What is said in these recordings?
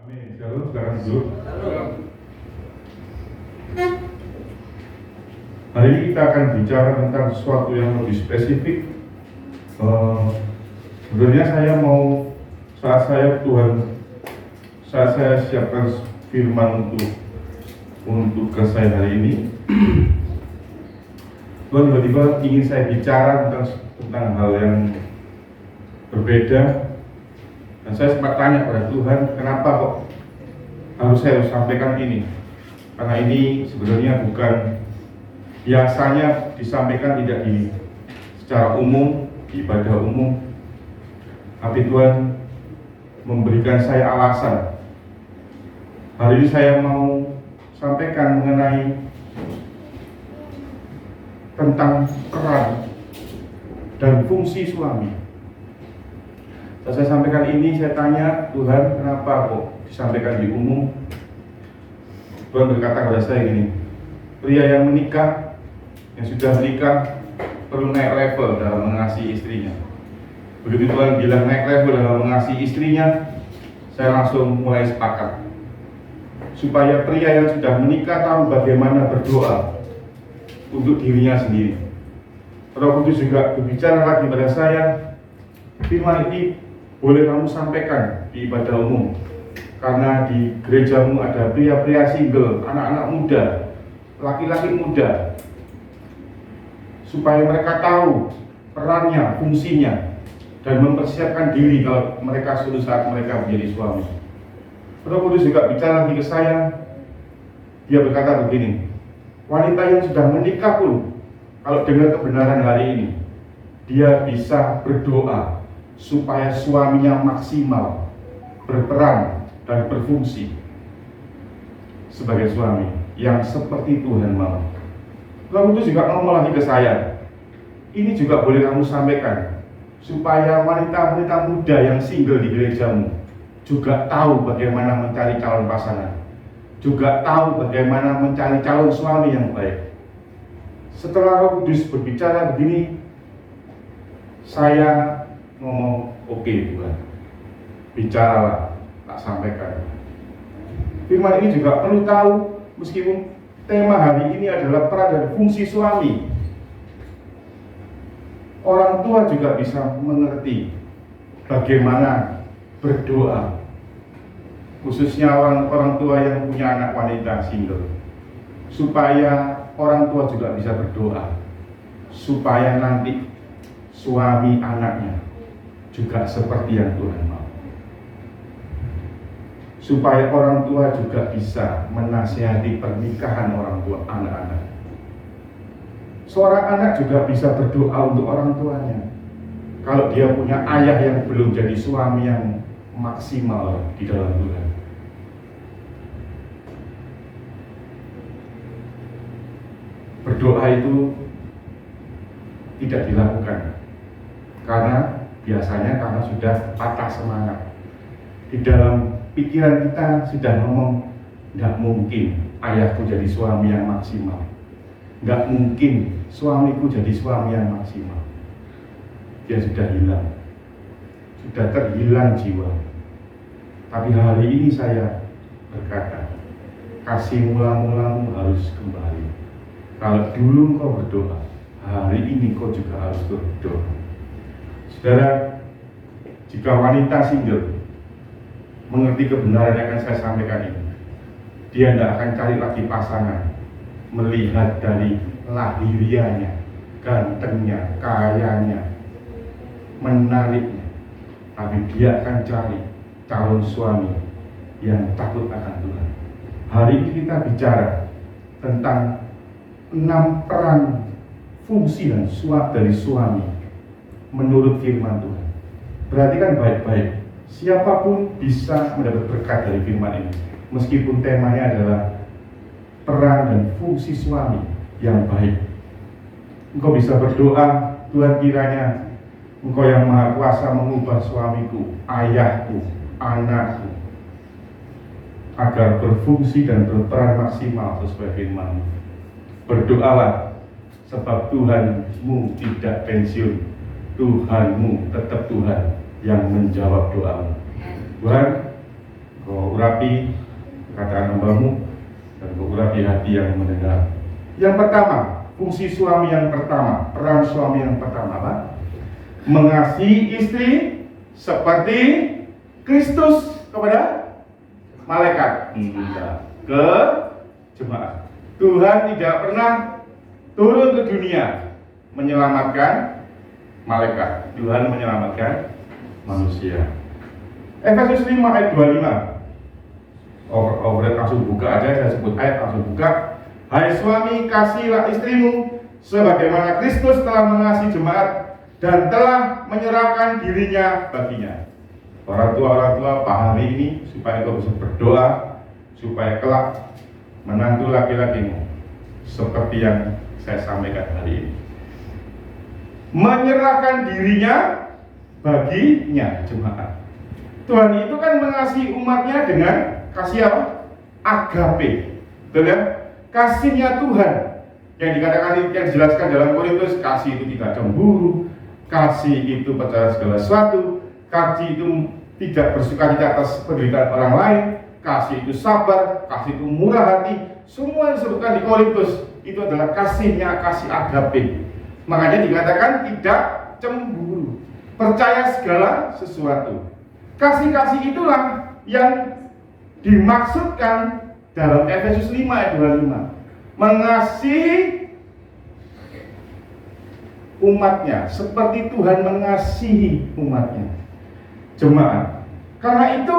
Amin. Shalom, silakan duduk. Hari ini kita akan bicara tentang sesuatu yang lebih spesifik. Sebenarnya saat saya siapkan firman untuk ke saya hari ini, Tuhan tiba-tiba ingin saya bicara tentang hal yang berbeda. Dan saya sempat tanya pada Tuhan, kenapa kok saya harus sampaikan ini? Karena ini sebenarnya bukan biasanya disampaikan, tidak secara umum, di ibadah umum. Tapi Tuhan memberikan saya alasan. Hari ini saya mau sampaikan mengenai tentang peran dan fungsi suami. Saat saya sampaikan ini, saya tanya, Tuhan, kenapa kok disampaikan di umum? Tuhan berkata kepada saya gini, pria yang sudah menikah, perlu naik level dalam mengasihi istrinya. Begitu Tuhan bilang naik level dalam mengasihi istrinya, saya langsung mulai sepakat. Supaya pria yang sudah menikah tahu bagaimana berdoa untuk dirinya sendiri. Roh Kudus juga berbicara lagi pada saya, firman ini boleh kamu sampaikan di ibadah umum, karena di gerejamu ada pria-pria single, anak-anak muda, laki-laki muda, supaya mereka tahu perannya, fungsinya, dan mempersiapkan diri kalau mereka suatu saat mereka menjadi suami. Roh Kudus juga bicara lagi ke saya, dia berkata begini, wanita yang sudah menikah pun, kalau dengar kebenaran hari ini, dia bisa berdoa supaya suaminya maksimal berperan dan berfungsi sebagai suami yang seperti Tuhan mau. Lalu itu juga ngomong lagi ke saya, ini juga boleh kamu sampaikan supaya wanita-wanita muda yang single di gerejamu juga tahu bagaimana mencari calon pasangan, juga tahu bagaimana mencari calon suami yang baik. Setelah Roh Kudus berbicara begini, saya ngomong, oke Tuhan, bicaralah, tak sampaikan. Firman ini juga perlu tahu, meskipun tema hari ini adalah peran dan fungsi suami, orang tua juga bisa mengerti bagaimana berdoa, khususnya orang tua yang punya anak wanita single, supaya orang tua juga bisa berdoa, supaya nanti suami anaknya juga seperti yang Tuhan mau, supaya orang tua juga bisa menasihati pernikahan orang tua anak-anak. Seorang anak juga bisa berdoa untuk orang tuanya kalau dia punya ayah yang belum jadi suami yang maksimal di dalam Tuhan. Berdoa itu tidak dilakukan karena sudah patah semangat. Di dalam pikiran kita sudah ngomong, nggak mungkin ayahku jadi suami yang maksimal, nggak mungkin suamiku jadi suami yang maksimal. Dia sudah hilang, sudah terhilang jiwa. Tapi hari ini saya berkata, kasih mula-mulamu harus kembali. Kalau dulu kau berdoa, hari ini kau juga harus berdoa. Saudara, jika wanita single mengerti kebenaran yang akan saya sampaikan ini, dia tidak akan cari lagi pasangan melihat dari lahirianya, gantengnya, kayanya, menariknya, tapi dia akan cari calon suami yang takut akan Tuhan. Hari ini kita bicara tentang 6 peran, fungsi dan suap dari suami menurut firman Tuhan. Perhatikan baik-baik, siapapun bisa mendapat berkat dari firman ini, meskipun temanya adalah peran dan fungsi suami yang baik. Engkau bisa berdoa, Tuhan, kiranya Engkau yang Maha Kuasa mengubah suamiku, ayahku, anakku, agar berfungsi dan berperan maksimal sesuai firman. Berdoalah, sebab Tuhanmu tidak pensiun, Tuhanmu tetap Tuhan yang menjawab doamu. Tuhan, Kau urapi perkataan hambamu dan kau urapi hati yang mendengar. Yang pertama, fungsi suami yang pertama, peran suami yang pertama apa? Mengasihi istri seperti Kristus kepada malaikat ke jemaat. Tuhan tidak pernah turun ke dunia menyelamatkan malaikat. Tuhan menyelamatkan manusia. Efesus 5 ayat 25. Overhead langsung buka aja, saya sebut ayat langsung buka. Hai suami, kasihilah istrimu sebagaimana Kristus telah mengasihi jemaat dan telah menyerahkan dirinya baginya. Orang tua pahami ini supaya kau bisa berdoa supaya kelak menantu laki-lakimu seperti yang saya sampaikan hari ini. Menyerahkan dirinya baginya jemaat. Tuhan itu kan mengasihi umatnya dengan kasih apa? Agape. Betul ya? Kasihnya Tuhan yang dikatakan, yang dijelaskan dalam Korintus, kasih itu tidak cemburu, kasih itu percaya segala sesuatu, kasih itu tidak bersukacita atas penderitaan orang lain, kasih itu sabar, kasih itu murah hati. Semua yang disebutkan di Korintus itu adalah kasihnya, kasih agape. Makanya dikatakan tidak cemburu, percaya segala sesuatu. Kasih-kasih itulah yang dimaksudkan dalam Efesus 5 ayat 25. Mengasihi umatnya seperti Tuhan mengasihi umatnya. Jemaat. Karena itu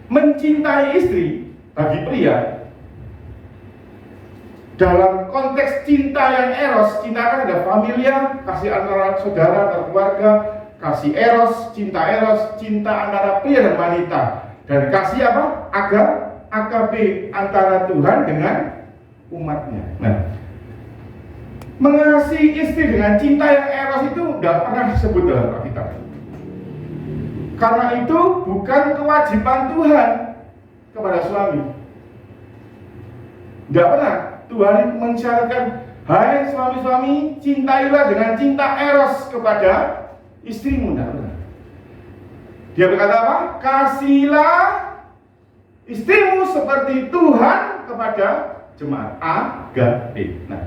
mencintai istri bagi pria dalam konteks cinta yang eros, cinta kan ada familia, kasih antara saudara atau keluarga, kasih eros, cinta antara pria dan wanita. Dan kasih apa? Agape antara Tuhan dengan umatnya. Nah, mengasihi istri dengan cinta yang eros itu tidak pernah disebut dalam Alkitab. Karena itu bukan kewajiban Tuhan kepada suami. Tidak pernah Tuhan mensyaratkan, hai suami-suami, cintailah dengan cinta eros kepada istrimu. Tidak pernah. Dia berkata apa? Kasihilah istrimu seperti Tuhan kepada jemaat. Agape. Nah,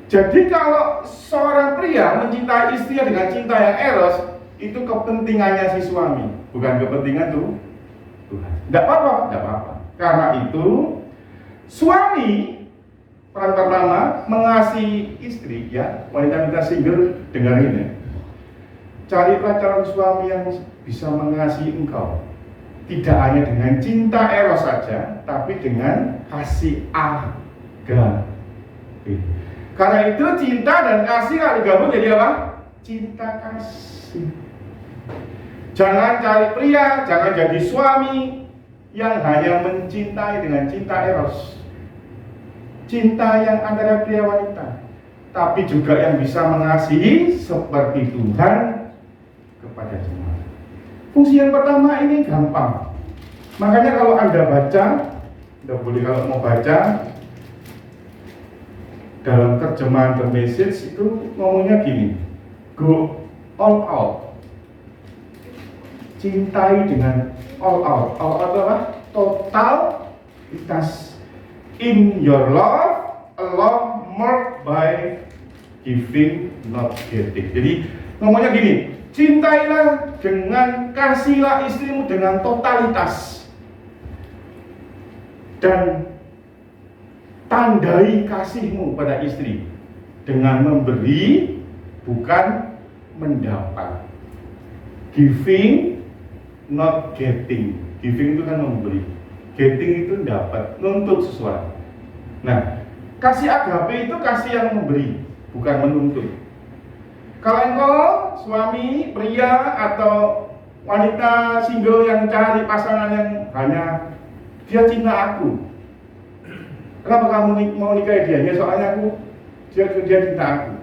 jadi kalau seorang pria mencintai istrinya dengan cinta yang eros, itu kepentingannya si suami, bukan kepentingan Tuhan. Tidak apa-apa. Karena itu suami peran pertama mengasihi istri, ya, wanita-wanita single dengarin ya. Carilah calon suami yang bisa mengasihi engkau. Tidak hanya dengan cinta eros saja, tapi dengan kasih agape. Karena itu cinta dan kasih kalau digabung jadi apa? Cinta kasih. Jangan cari pria, jangan jadi suami yang hanya mencintai dengan cinta eros. Cinta yang antara pria wanita, tapi juga yang bisa mengasihi seperti Tuhan kepada jemaat. Fungsi yang pertama ini gampang. Makanya kalau Anda baca, Anda boleh kalau mau baca dalam terjemahan The Message itu ngomongnya gini, go all out. Cintai dengan all out. All out apa? Totalitas. In your love, a love marked by giving, not getting. Jadi ngomongnya gini, cintailah dengan, kasihlah istrimu dengan totalitas. Dan tandai kasihmu pada istri dengan memberi, bukan mendapat. Giving, not getting. Giving itu kan memberi, getting itu dapat, nuntut sesuatu. Nah, kasih agape itu kasih yang memberi, bukan menuntut. Kalau engkau suami, pria atau wanita single yang cari pasangan yang hanya dia cinta aku, kenapa kamu mau nikahi dia? Ya soalnya dia cinta aku.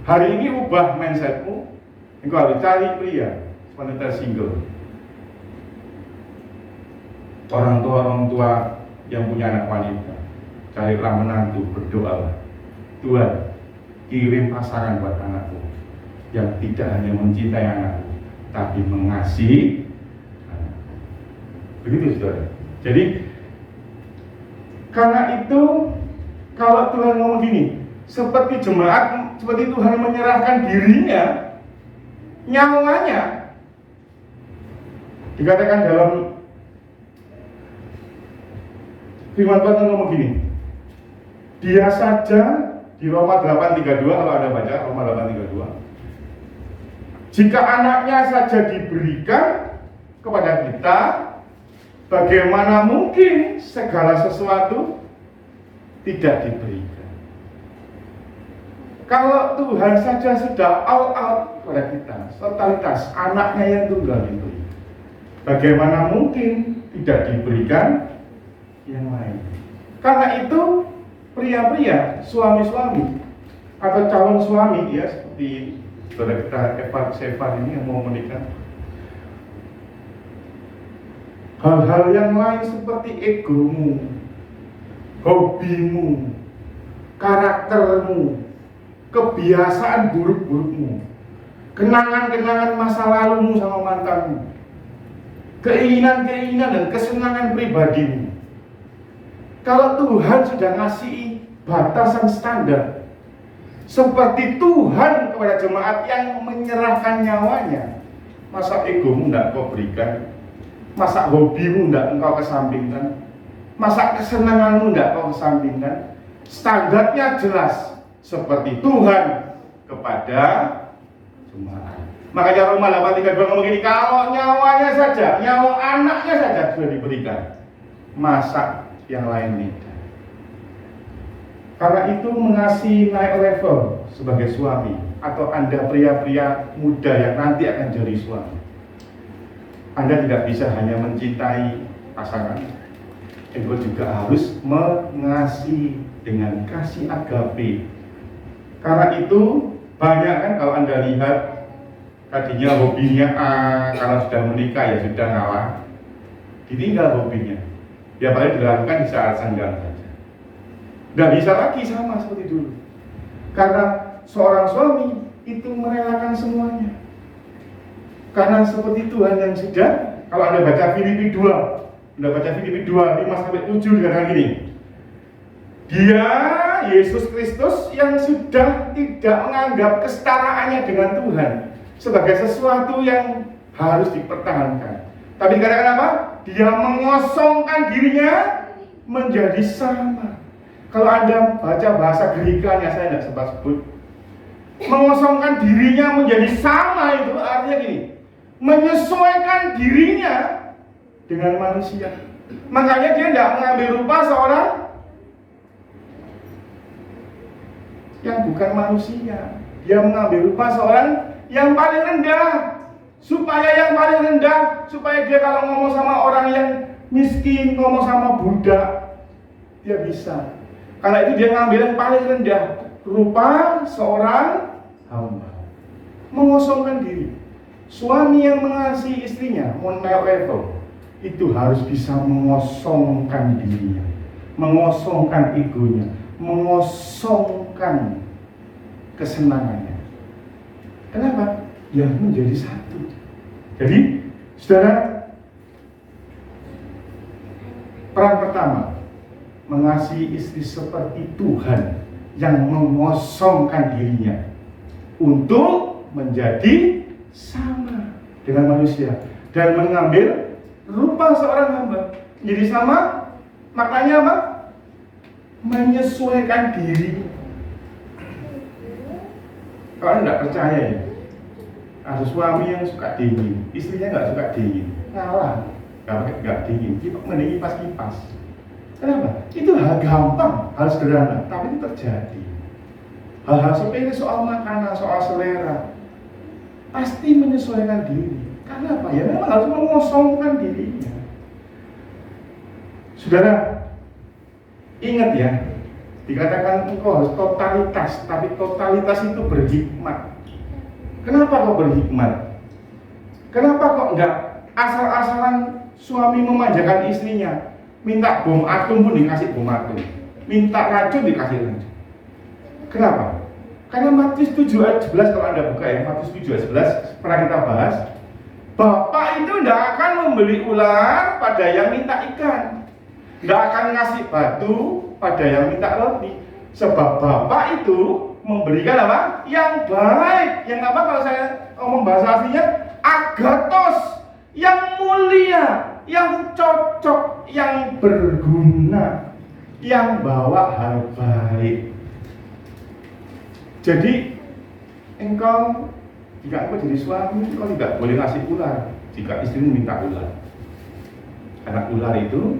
Hari ini ubah mindsetmu, engkau harus cari pria, wanita single. Orang tua yang punya anak wanita, carilah menantu, berdoalah, Tuhan kirim pasangan buat anakku yang tidak hanya mencintai anakku, tapi mengasihi anakku. Begitu saudara. Jadi karena itu kalau Tuhan ngomong gini, seperti jemaat, seperti Tuhan menyerahkan dirinya, nyawanya, dikatakan dalam firman Tuhan ngomong gini, dia saja di Roma 8:32, kalau Anda baca Roma 8:32, jika anaknya saja diberikan kepada kita, bagaimana mungkin segala sesuatu tidak diberikan? Kalau Tuhan saja sudah all out kepada kita, totalitas anaknya yang tunggal diberi, bagaimana mungkin tidak diberikan yang lain? Karena itu pria-pria, suami-suami atau calon suami, ya seperti saudara kita Evan Sevan ini yang mau menikah, hal-hal yang lain seperti egomu, hobimu, karaktermu, kebiasaan buruk-burukmu, kenangan-kenangan masa lalumu sama mantanmu, keinginan-keinginan dan kesenangan pribadimu. Kalau Tuhan sudah ngasih batasan standar, seperti Tuhan kepada jemaat yang menyerahkan nyawanya, masa egomu tidak kau berikan? Masa hobimu tidak engkau kesampingkan? Masa kesenanganmu tidak kau kesampingkan? Standarnya jelas, seperti Tuhan kepada jemaat. Makanya Roma 8:32 ngomong gini, kalau nyawanya saja, nyawa anaknya saja sudah diberikan, masa yang lain tidak? Karena itu mengasihi naik level sebagai suami, atau Anda pria-pria muda yang nanti akan jadi suami, Anda tidak bisa hanya mencintai pasangan, Anda juga harus mengasihi dengan kasih agape. Karena itu banyak kan kalau Anda lihat, tadinya hobinya A, kalau sudah menikah ya sudah ngalah, ditinggal hobinya. Ya paling dilakukan di saat senggang saja. Tidak bisa lagi sama seperti dulu. Karena seorang suami itu merelakan semuanya. Karena seperti Tuhan yang sudah, kalau Anda baca Filipi 2, Anda baca Filipi 2, 5-7 dikatakan gini, Dia, Yesus Kristus, yang sudah tidak menganggap kesetaraannya dengan Tuhan sebagai sesuatu yang harus dipertahankan. Tapi dikatakan apa? Dia mengosongkan dirinya menjadi sama. Kalau Anda baca bahasa Gerikanya, saya tidak sempat sebut, mengosongkan dirinya menjadi sama itu artinya gini, menyesuaikan dirinya dengan manusia. Makanya dia tidak mengambil rupa seorang yang bukan manusia. Dia mengambil rupa seorang yang paling rendah, supaya yang paling rendah, supaya dia kalau ngomong sama orang yang miskin, ngomong sama budak, dia bisa. Karena itu dia ngambil yang paling rendah, rupa seorang hamba, mengosongkan diri. Suami yang mengasihi istrinya, naik level, itu harus bisa mengosongkan dirinya, mengosongkan egonya, mengosongkan kesenangannya. Kenapa? Ya menjadi satu. Jadi, saudara, peran pertama, mengasihi istri seperti Tuhan yang mengosongkan dirinya untuk menjadi sama dengan manusia dan mengambil rupa seorang hamba. Jadi sama, maknanya apa? Menyesuaikan diri. Kalau Anda tidak percaya ya, ada suami yang suka dingin, istrinya nggak suka dingin, ngalah, nggak dingin, mending kipas-kipas. Kenapa? Itu hal gampang, hal sederhana, tapi itu terjadi. Hal-hal sepele soal makanan, soal selera, pasti menyesuaikan diri. Karena apa? Ya memang harus mengosongkan dirinya. Saudara, ingat ya, dikatakan engkau harus totalitas, tapi totalitas itu berhikmat. Kenapa kok berhikmat? Kenapa kok enggak asal-asalan suami memanjakan istrinya? Minta bom atom pun dikasih bom atom, minta racun dikasih racun. Kenapa? Karena Matius 7 ayat 11, kalau Anda buka ya, Matius 7 ayat 11 pernah kita bahas, Bapak itu tidak akan membeli ular pada yang minta ikan. Nggak akan ngasih batu pada yang minta roti. Sebab Bapak itu memberikan apa? Yang baik. Yang apa kalau saya ngomong bahasa aslinya? Agathos. Yang mulia, yang cocok, yang berguna, yang bawa hal baik. Jadi engkau, jika engkau jadi suami, engkau tidak boleh ngasih ular jika istrimu minta ular. Karena ular itu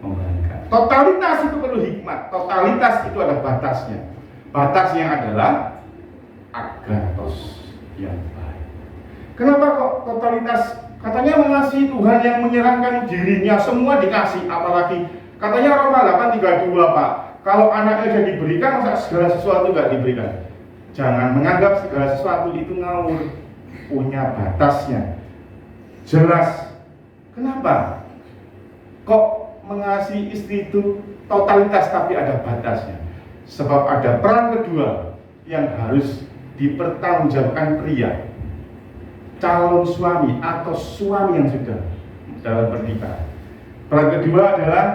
membahayakan. Totalitas itu perlu hikmat. Totalitas itu ada batasnya. Batasnya adalah agathos yang baik. Kenapa kok totalitas? Katanya mengasihi Tuhan yang menyerahkan dirinya semua dikasih, apalagi katanya Roma 8:32 Pak. Kalau anaknya sudah diberikan, masa segala sesuatu nggak diberikan? Jangan menganggap segala sesuatu itu ngawur, punya batasnya. Jelas. Kenapa? Kok mengasihi istri itu totalitas tapi ada batasnya? Sebab ada peran kedua yang harus dipertanggungjawabkan pria, calon suami atau suami yang sudah dalam pernikahan. Peran kedua adalah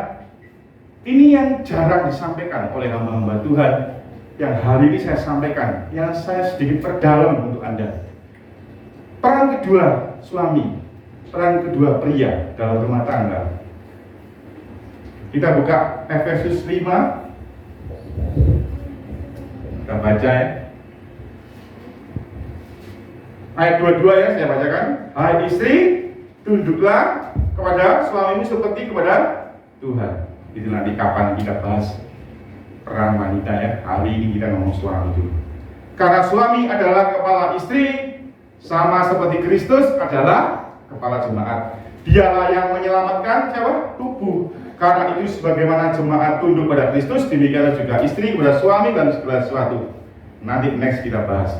ini yang jarang disampaikan oleh hamba-hamba Tuhan, yang hari ini saya sampaikan, yang saya sedikit perdalam untuk Anda. Peran kedua suami, peran kedua pria dalam rumah tangga. Kita buka Efesus 5. Kita baca ya. Ayat 22 ya, saya bacakan. Hai istri, tunduklah kepada suamimu seperti kepada Tuhan. Itu nanti kapan kita bahas peran wanita ya. Hari ini kita ngomong suami dulu. Karena suami adalah kepala istri, sama seperti Kristus adalah kepala jemaat. Dialah yang menyelamatkan siapa? Tubuh. Karena itu sebagaimana jemaat tunduk pada Kristus, demikianlah juga istri kepada suami dan segala sesuatu. Nanti next kita bahas.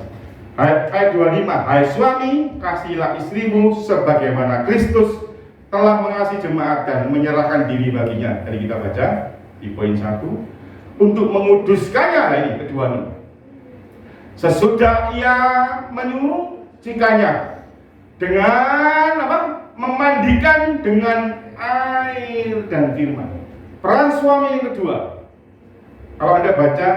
Ayat 25. Hai suami, kasihilah istrimu sebagaimana Kristus telah mengasihi jemaat dan menyerahkan diri baginya. Tadi kita baca di poin 1 untuk menguduskannya. Nah, ini kedua nih. Sesudah ia menyucikannya dengan apa? Memandikan dengan air dan firman. Peran suami yang kedua. Kalau Anda baca,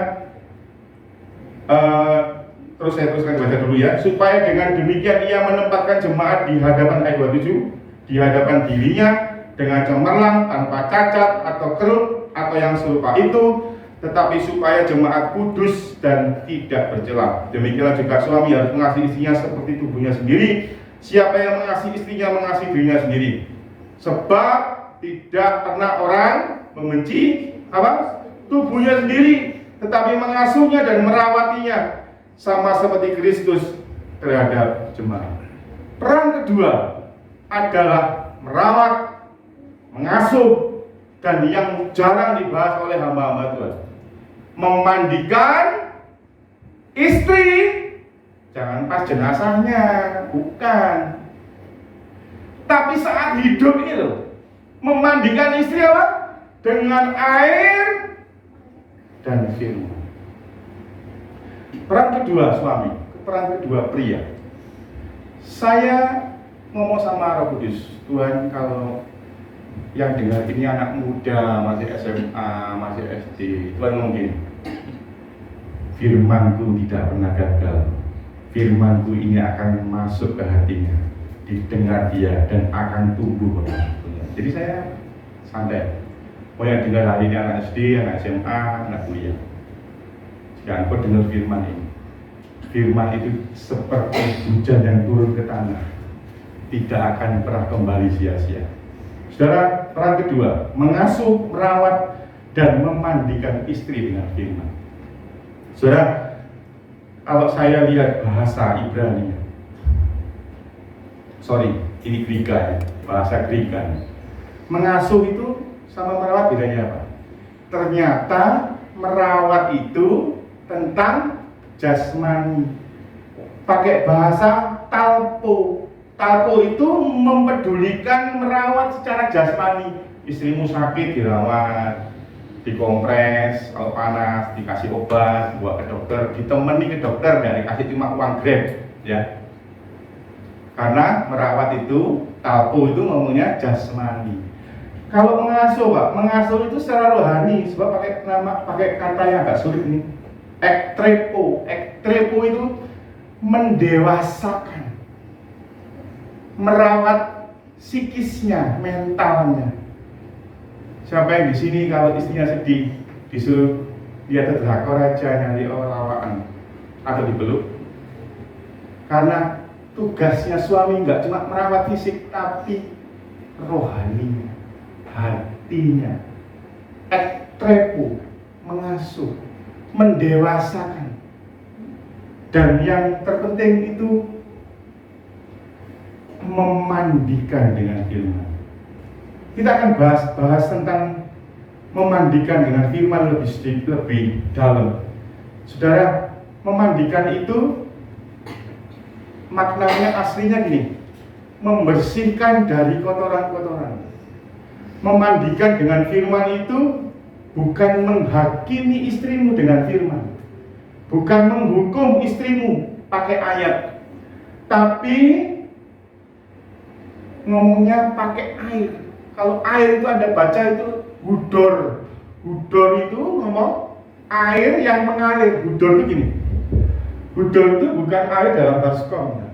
terus saya teruskan baca dulu ya. Supaya dengan demikian ia menempatkan jemaat di hadapan ayat 27, di hadapan dirinya dengan cemerlang, tanpa cacat atau kerut atau yang serupa itu, tetapi supaya jemaat kudus dan tidak bercela. Demikianlah juga suami harus mengasihi istrinya seperti tubuhnya sendiri. Siapa yang mengasihi istrinya mengasihi dirinya sendiri. Sebab tidak pernah orang membenci apa? Tubuhnya sendiri, tetapi mengasuhnya dan merawatinya sama seperti Kristus terhadap jemaat. Peran kedua adalah merawat, mengasuh, dan yang jarang dibahas oleh hamba-hamba Tuhan, memandikan istri. Jangan pas jenazahnya, bukan. Tapi saat hidup ini loh, memandikan istri apa? Dengan air dan firman. Peran kedua suami, peran kedua pria. Saya ngomong sama Roh Kudus, Tuhan, kalau yang dengar ini anak muda, masih SMA, masih SD, Tuhan ngomong gini, firmanku tidak pernah gagal. Firmanku ini akan masuk ke hatinya, didengar dia dan akan tumbuh. Jadi saya santai. Mau yang dengar hari ini anak SD, anak SMA, anak kuliah. Jika engkau dengar firman ini, firman itu seperti hujan yang turun ke tanah, tidak akan pernah kembali sia-sia. Saudara, peran kedua, mengasuh, merawat, dan memandikan istri dengan firman. Saudara, kalau saya lihat bahasa Ibrani, ini Greka ya, bahasa Greka. Mengasuh itu sama merawat bedanya apa? Ternyata merawat itu tentang jasmani. Pakai bahasa talpo. Talpo itu mempedulikan merawat secara jasmani. Istrimu sakit dirawat, dikompres, kalau panas dikasih obat, bawa ke dokter, ditemani ke dokter, nggak dikasih cuma uang Grab, ya. Karena merawat itu, talpo itu ngomongnya jasmani. Kalau mengasuh Pak, mengasuh itu secara rohani, sebab pakai kata yang agak sulit ini. Ektrepo itu mendewasakan, merawat psikisnya, mentalnya. Siapa yang di sini kalau istrinya sedih disuruh lihat drakor aja, nyari lawakan atau dipeluk? Karena tugasnya suami nggak cuma merawat fisik, tapi rohaninya, hatinya. Ektrepo, mengasuh, mendewasakan. Dan yang terpenting itu memandikan dengan firman. Kita akan bahas tentang memandikan dengan firman lebih dalam. Saudara, memandikan itu maknanya aslinya gini, membersihkan dari kotoran-kotoran. Memandikan dengan firman itu bukan menghakimi istrimu dengan firman, bukan menghukum istrimu pakai ayat, tapi ngomongnya pakai air. Kalau air itu Anda baca itu hudor. Hudor itu ngomong air yang mengalir. Hudor itu gini. Hudor itu bukan air dalam baskom,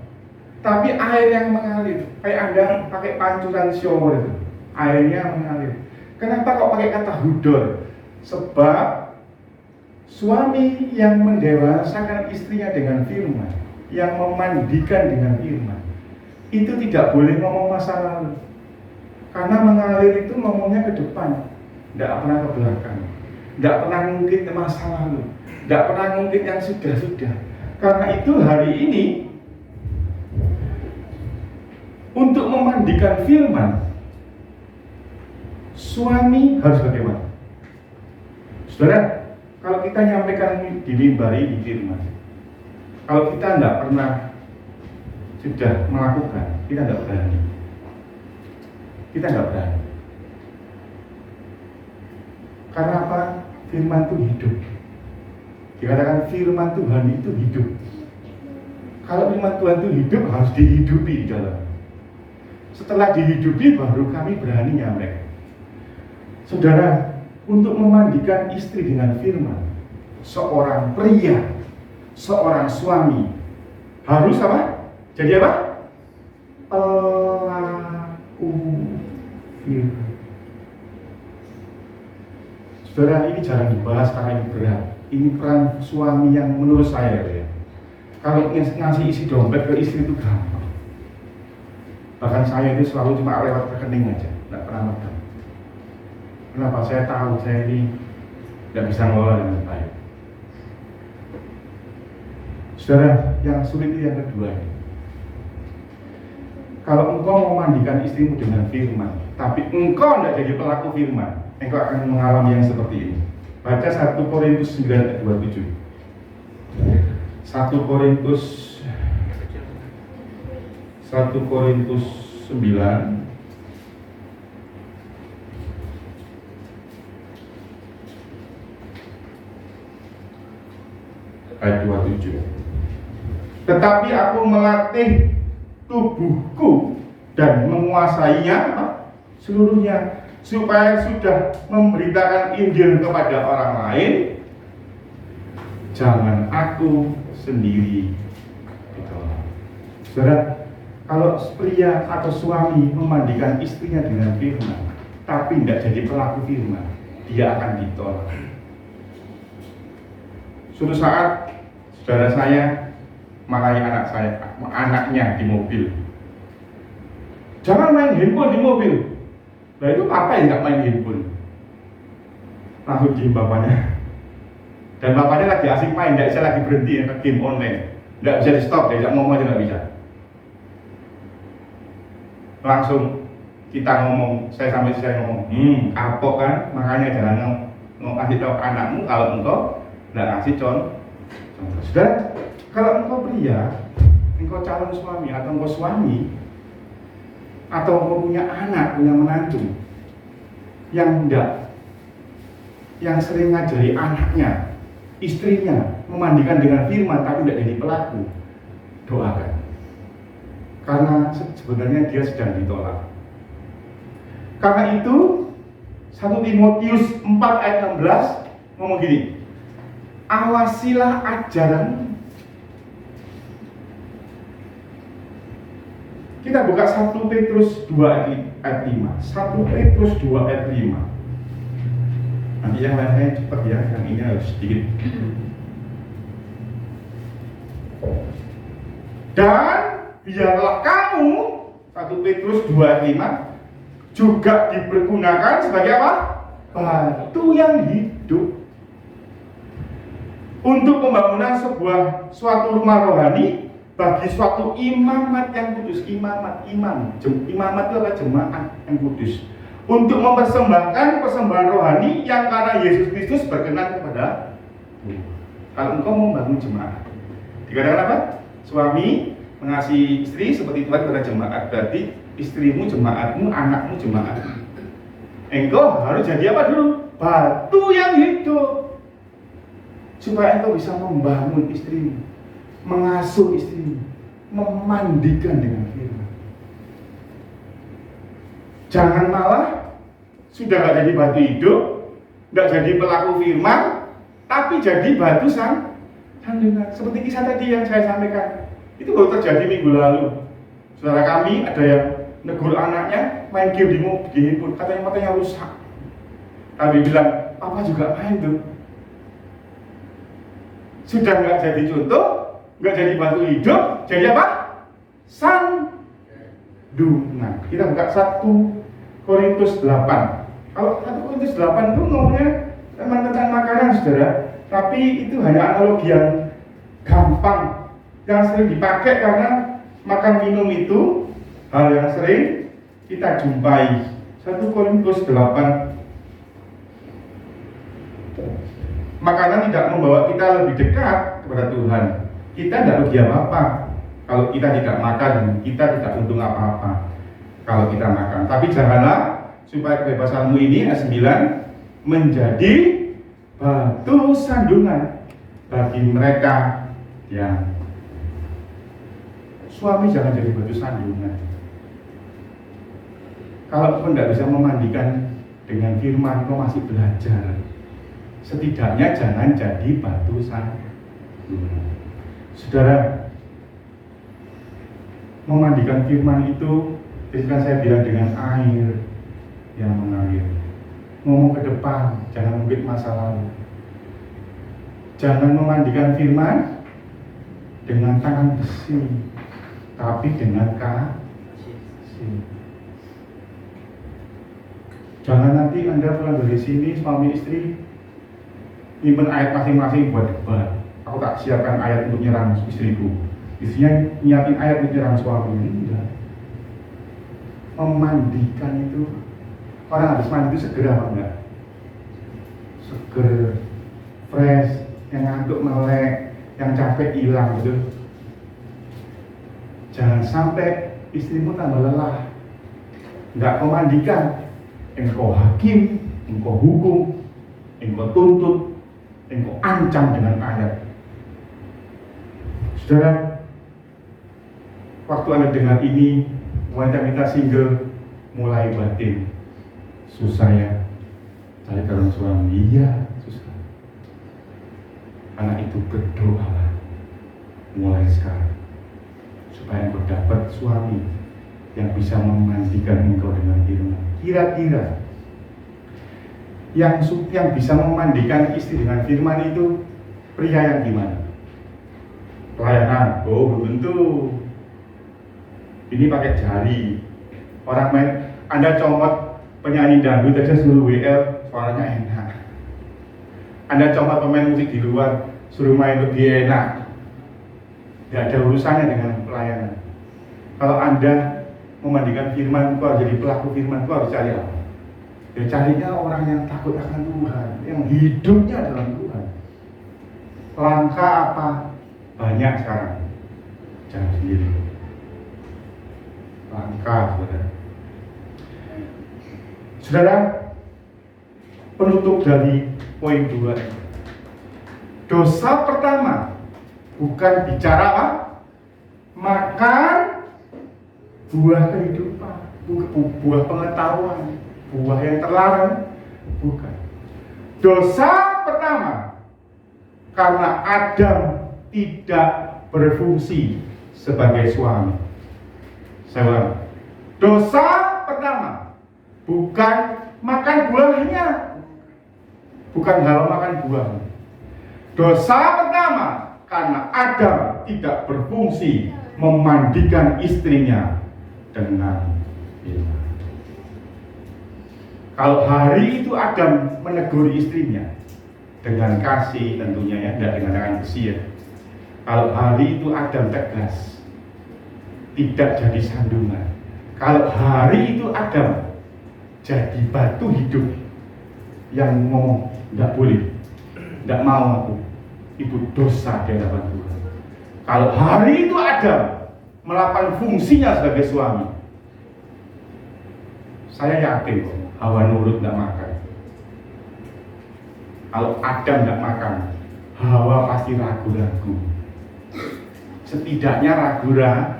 tapi air yang mengalir. Kayak Anda pakai pancuran shower itu, airnya mengalir. Kenapa kok pakai kata hudor? Sebab suami yang mendewasakan istrinya dengan firman, yang memandikan dengan firman, itu tidak boleh ngomong masa lalu. Karena mengalir itu ngomongnya ke depan, tidak pernah ke belakang, tidak pernah ngungkit masa lalu, tidak pernah ngungkit yang sudah-sudah. Karena itu hari ini untuk memandikan firman, suami harus bagaimana? Saudara, kalau kita nyampaikan di mimbar ini firman, kalau kita tidak pernah sudah melakukan, kita tidak berani. Kita nggak berani. Karena apa? Firman itu hidup. Dikatakan firman Tuhan itu hidup. Kalau firman Tuhan itu hidup, harus dihidupi di dalam. Setelah dihidupi, baru kami berani nyampe. Saudara, untuk memandikan istri dengan firman, seorang pria, seorang suami harus apa? Jadi apa? Pelaku firman. Saudara, ini jarang dibahas karena ini berat. Ini peran suami yang menurut saya ya. Kalau ngasih isi dompet ke istri itu gampang. Bahkan saya itu selalu cuma lewat rekening aja, tidak pernah megang. Kenapa? Saya tahu saya ini tidak bisa ngelola dengan baik. Saudara, yang sulit itu yang kedua ini. Kalau engkau memandikan istrimu dengan firman, tapi engkau tidak jadi pelaku firman, engkau akan mengalami yang seperti ini. Baca 1 Korintus 9 ayat 27. 1 Korintus 9 ayat 27. Tetapi aku melatih tubuhku dan menguasainya seluruhnya, supaya sudah memberitakan Injil kepada orang lain, jangan aku sendiri ditolak. Saudara, kalau pria atau suami memandikan istrinya dengan firman, tapi tidak jadi pelaku firman, dia akan ditolak. Suatu saat, saudara saya marahi anaknya di mobil. Jangan main handphone di mobil. Nah itu papa yang nggak main handphone. Langsung diem bapaknya. Dan bapaknya lagi asik main, tidak bisa lagi berhenti ke game online. Tidak bisa di stop, diajak ngomong aja nggak bisa. Langsung kita ngomong, saya ngomong, kapok kan, makanya jangan kasih tahu anakmu kalau engkau tidak kasih contoh. Sudah, kalau engkau pria, engkau calon suami atau engkau suami, atau engkau punya anak, punya menantu yang sering ngajari anaknya, istrinya memandikan dengan firman tapi tidak jadi pelaku, doakan. karena sebenarnya dia sedang ditolak. Karena itu 1 Timotius 4 ayat 16 ngomong gini, awasilah ajaran. Kita buka 1 Petrus 2 ayat 5. 1 Petrus 2 ayat 5. Nanti yang lain-lain cepat ya, yang ini harus sedikit. Dan biarlah kamu, 1 Petrus 2 ayat 5, juga dipergunakan sebagai apa? Batu yang hidup untuk pembangunan suatu rumah rohani bagi suatu imamat yang kudus. Imamat itu adalah jemaat yang kudus, untuk mempersembahkan persembahan rohani yang karena Yesus Kristus berkenan kepada Tuhan. Kalau engkau membangun jemaat, dikatakan apa? Suami mengasihi istri seperti Tuhan kepada jemaat, berarti istrimu jemaatmu, anakmu jemaat. Engkau harus jadi apa dulu? Batu yang hidup, supaya engkau bisa membangun istrimu, mengasuh istrimu, memandikan dengan firman. Jangan malah sudah gak jadi batu hidup, gak jadi pelaku firman, tapi jadi batu sandungan. Seperti kisah tadi yang saya sampaikan, itu baru terjadi minggu lalu. Saudara kami ada yang negur anaknya main game di handphone, katanya matanya rusak. Kami bilang, papa juga main tuh. Sudah nggak jadi contoh, nggak jadi batu hidup, jadi apa? Sandungan. Kita buka 1 Korintus 8. Kalau 1 Korintus 8 itu ngomongnya tentang makanan, saudara. Tapi itu hanya analogi yang gampang, yang sering dipakai karena makan minum itu hal yang sering kita jumpai. 1 Korintus 8. Makanan tidak membawa kita lebih dekat kepada Tuhan. Kita tidak rugi apa-apa kalau kita tidak makan, kita tidak untung apa-apa kalau kita makan. Tapi janganlah supaya kebebasanmu ini ayat 9 menjadi batu sandungan bagi mereka yang suami. Jangan jadi batu sandungan. Kalau pun tidak bisa memandikan dengan firman, kau masih belajar. Setidaknya jangan jadi batu sandungan. Saudara, memandikan firman itu, kan saya bilang dengan air yang mengalir. Ngomong ke depan, jangan mungkin masa lalu. Jangan memandikan firman dengan tangan besi, tapi dengan kasih. Jangan nanti Anda pulang dari sini, suami istri nyimpen ayat masing-masing buat debat. Aku tak siapkan ayat untuk nyerang istriku, istrinya nyiapin ayat untuk nyerang suami. Enggak. Memandikan itu, orang habis mandi itu seger apa enggak? Seger, fresh, yang ngantuk melek, yang capek hilang gitu. Jangan sampai istrimu tambah lelah, enggak kau mandikan, engkau hakim, engkau hukum, engkau tuntut, engkau ancam dengan ayat. Saudara, waktu Anda dengar ini, wanita kita single mulai batin, susah ya cari calon suami. Iya, susah. Anak itu berdoa mulai sekarang supaya engkau dapat suami yang bisa memandikan engkau dengan firman. Kira-kira yang bisa memandikan istri dengan firman itu pria yang gimana? Pelayanan? Oh, belum tentu. Ini pakai jari. Orang main, Anda comot penyanyi dangdut aja suruh WL, suaranya enak. Anda comot pemain musik di luar, suruh main lebih enak. Tidak ada urusannya dengan pelayanan. Kalau Anda memandikan firman, kau harus jadi pelaku firman, kau harus cari apa? Ya carinya orang yang takut akan Tuhan, yang hidupnya dalam Tuhan. Langkah apa? Banyak sekarang. Jangan sendiri. Langkah, saudara. Saudara, penutup dari poin 2. Dosa pertama bukan bicara apa? Makan buah kehidupan, buah pengetahuan, buah yang terlarang, bukan. Dosa pertama karena Adam tidak berfungsi sebagai suami. Saya ulang. Dosa pertama bukan makan buahnya, bukan Hawa makan buah. Dosa pertama karena Adam tidak berfungsi memandikan istrinya dengan firman. Kalau hari itu Adam menegur istrinya dengan kasih tentunya ya, tidak dengan tangan besi ya. Kalau hari itu Adam tegas, tidak jadi sandungan. Kalau hari itu Adam jadi batu hidup yang ngomong tidak boleh, tidak mau aku, itu dosa di hadapan Tuhan. Kalau hari itu Adam melakukan fungsinya sebagai suami, saya yakin Hawa nurut tidak makan. Kalau Adam tidak makan, Hawa pasti ragu-ragu. Setidaknya ragu-ragu,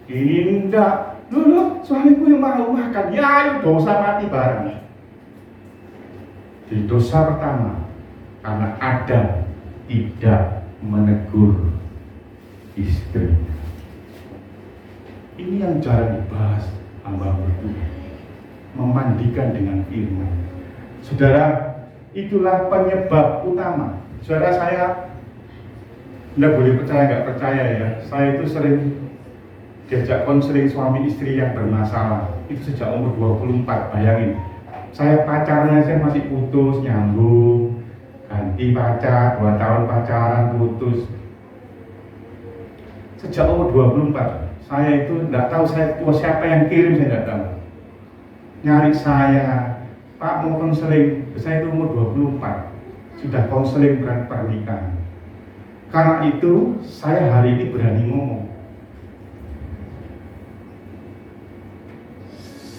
ini enggak, dulu suamiku yang mau makan, ya ayo dosa mati bareng. Jadi dosa pertama karena Adam tidak menegur istri. Ini yang jarang dibahas hamba Tuhan, memandikan dengan firman. Saudara, itulah penyebab utama. Saudara, saya tidak boleh percaya nggak percaya ya, saya itu sering diajak konseling suami istri yang bermasalah. Itu sejak umur 24, bayangin. Saya pacarnya saya masih putus, nyambung, ganti pacar, 2 tahun pacaran, putus. Sejak umur 24, saya itu tidak tahu siapa yang kirim, saya tidak tahu. Nyari saya, Pak mau konseling, saya itu umur 24, sudah konseling pernikahan. Karena itu, saya hari ini berani ngomong.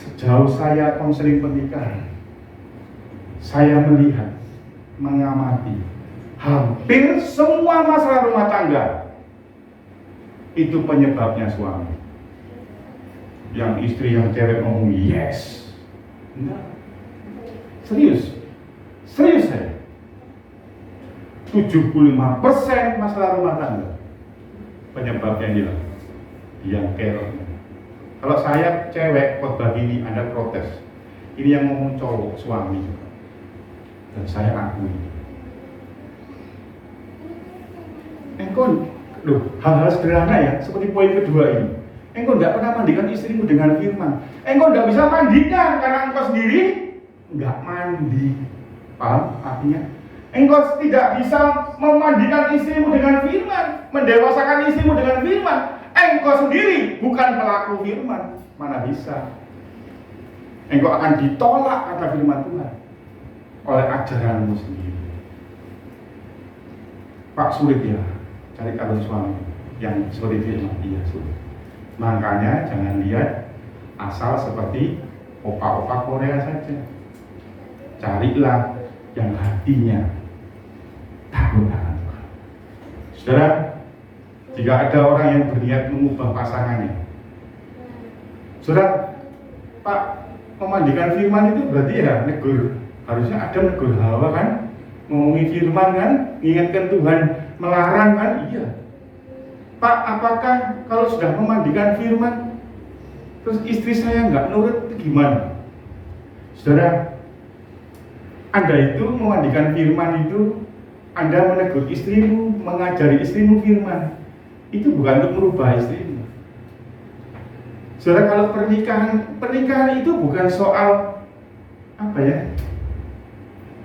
Sejauh saya konseling pernikahan, saya melihat, mengamati hampir semua masalah rumah tangga itu penyebabnya suami. Yang istri yang cewek ngomong yes, enggak, serius saya. 75% masalah rumah tangga penyebabnya dia yang kerok. Kalau saya cewek khotbah gini, Anda protes. Ini yang ngomong cowok, suami. Dan saya akui. Engkau, hal-hal sederhana ya, seperti poin kedua ini. Engkau tidak pernah mandikan istrimu dengan firman. Engkau tidak bisa mandikan karena engkau sendiri nggak mandi. Paham artinya? Engkau tidak bisa memandikan istrimu dengan firman, mendewasakan istrimu dengan firman. Engkau sendiri bukan pelaku firman, mana bisa? Engkau akan ditolak kata firman Tuhan oleh ajaranmu sendiri. Pak, sulit ya cari calon suami yang seperti firman. Iya, sulit. Makanya jangan lihat asal seperti opa-opa Korea saja. Carilah yang hatinya takut akan Tuhan. Saudara, jika ada orang yang berniat mengubah pasangannya, saudara, Pak, memandikan firman itu berarti ya negur. Harusnya ada negur Hawa kan, ngomongin firman kan, ingatkan Tuhan, melarang kan, iya. Pak, apakah kalau sudah memandikan firman, terus istri saya nggak nurut, itu gimana? Saudara, Anda itu memandikan firman itu, Anda menegur istrimu, mengajari istrimu firman, itu bukan untuk merubah istrimu. Saudara, kalau pernikahan itu bukan soal apa ya?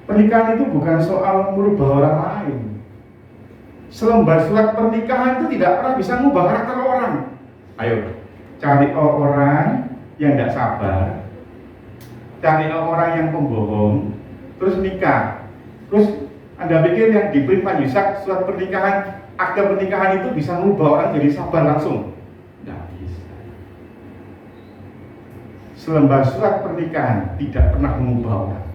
Pernikahan itu bukan soal merubah orang lain. Selembar surat pernikahan itu tidak pernah bisa mengubah karakter orang. Ayo, cari orang yang tidak sabar, cari orang yang pembohong, terus nikah. Terus Anda pikir yang diberi Pak Yusak surat pernikahan, akte pernikahan itu bisa mengubah orang jadi sabar langsung? Tidak bisa. Selembar surat pernikahan tidak pernah mengubah orang.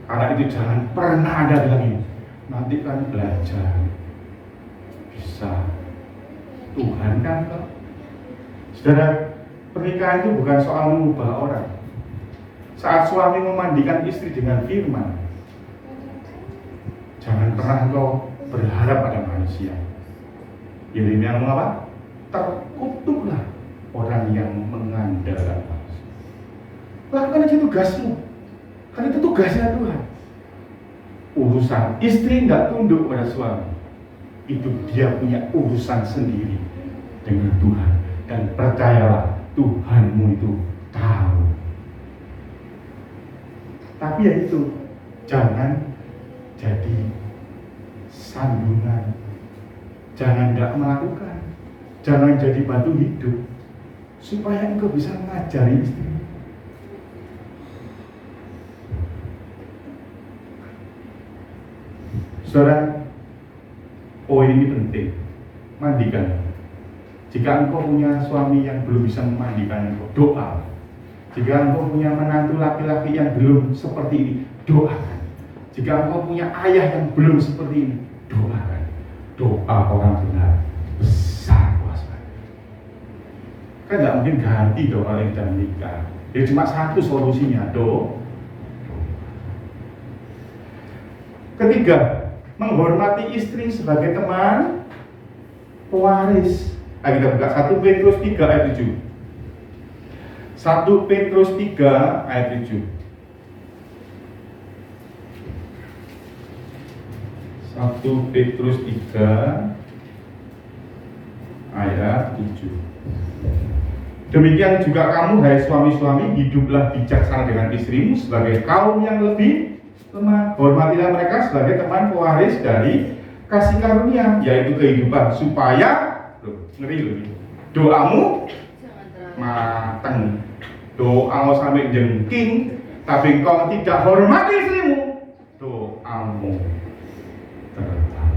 Karena itu jangan pernah Anda bilang ini, nanti kan belajar bisa Tuhan kan kok Saudara, pernikahan itu bukan soal mengubah orang. Saat suami memandikan istri dengan firman, jangan pernah engkau berharap pada manusia. Yeremia ngomong apa? Terkutuklah orang yang mengandalkan manusia. Lakukan aja tugasmu, karena itu tugasnya Tuhan. Urusan istri tidak tunduk pada suami, itu dia punya urusan sendiri dengan Tuhan. Dan percayalah, Tuhanmu itu tahu. Tapi ya itu, jangan jadi sandungan, jangan tidak melakukan, jangan jadi batu hidup, supaya engkau bisa mengajari istri. Saudara, poin ini penting, mandikan. Jika engkau punya suami yang belum bisa memandikan engkau, doa. Jika engkau punya menantu laki-laki yang belum seperti ini, doakan. Jika engkau punya ayah yang belum seperti ini, doakan. Doa orang benar besar kuasanya. Kan tidak mungkin ganti doa yang sudah menikah. Jadi cuma satu solusinya, doa. Ketiga, menghormati istri sebagai teman pewaris. Kita buka 1 Petrus 3 ayat 7. 1 Petrus 3 ayat 7. 1 Petrus 3 ayat 7. Demikian juga kamu, hai suami-suami, hiduplah bijaksana dengan istrimu sebagai kaum yang lebih lemah. Hormatilah mereka sebagai teman pewaris dari kasih karunia, yaitu kehidupan, supaya ngeri, doamu mateng, doamu sampai jengking, tapi engkau tidak hormati istrimu, doamu tertolak.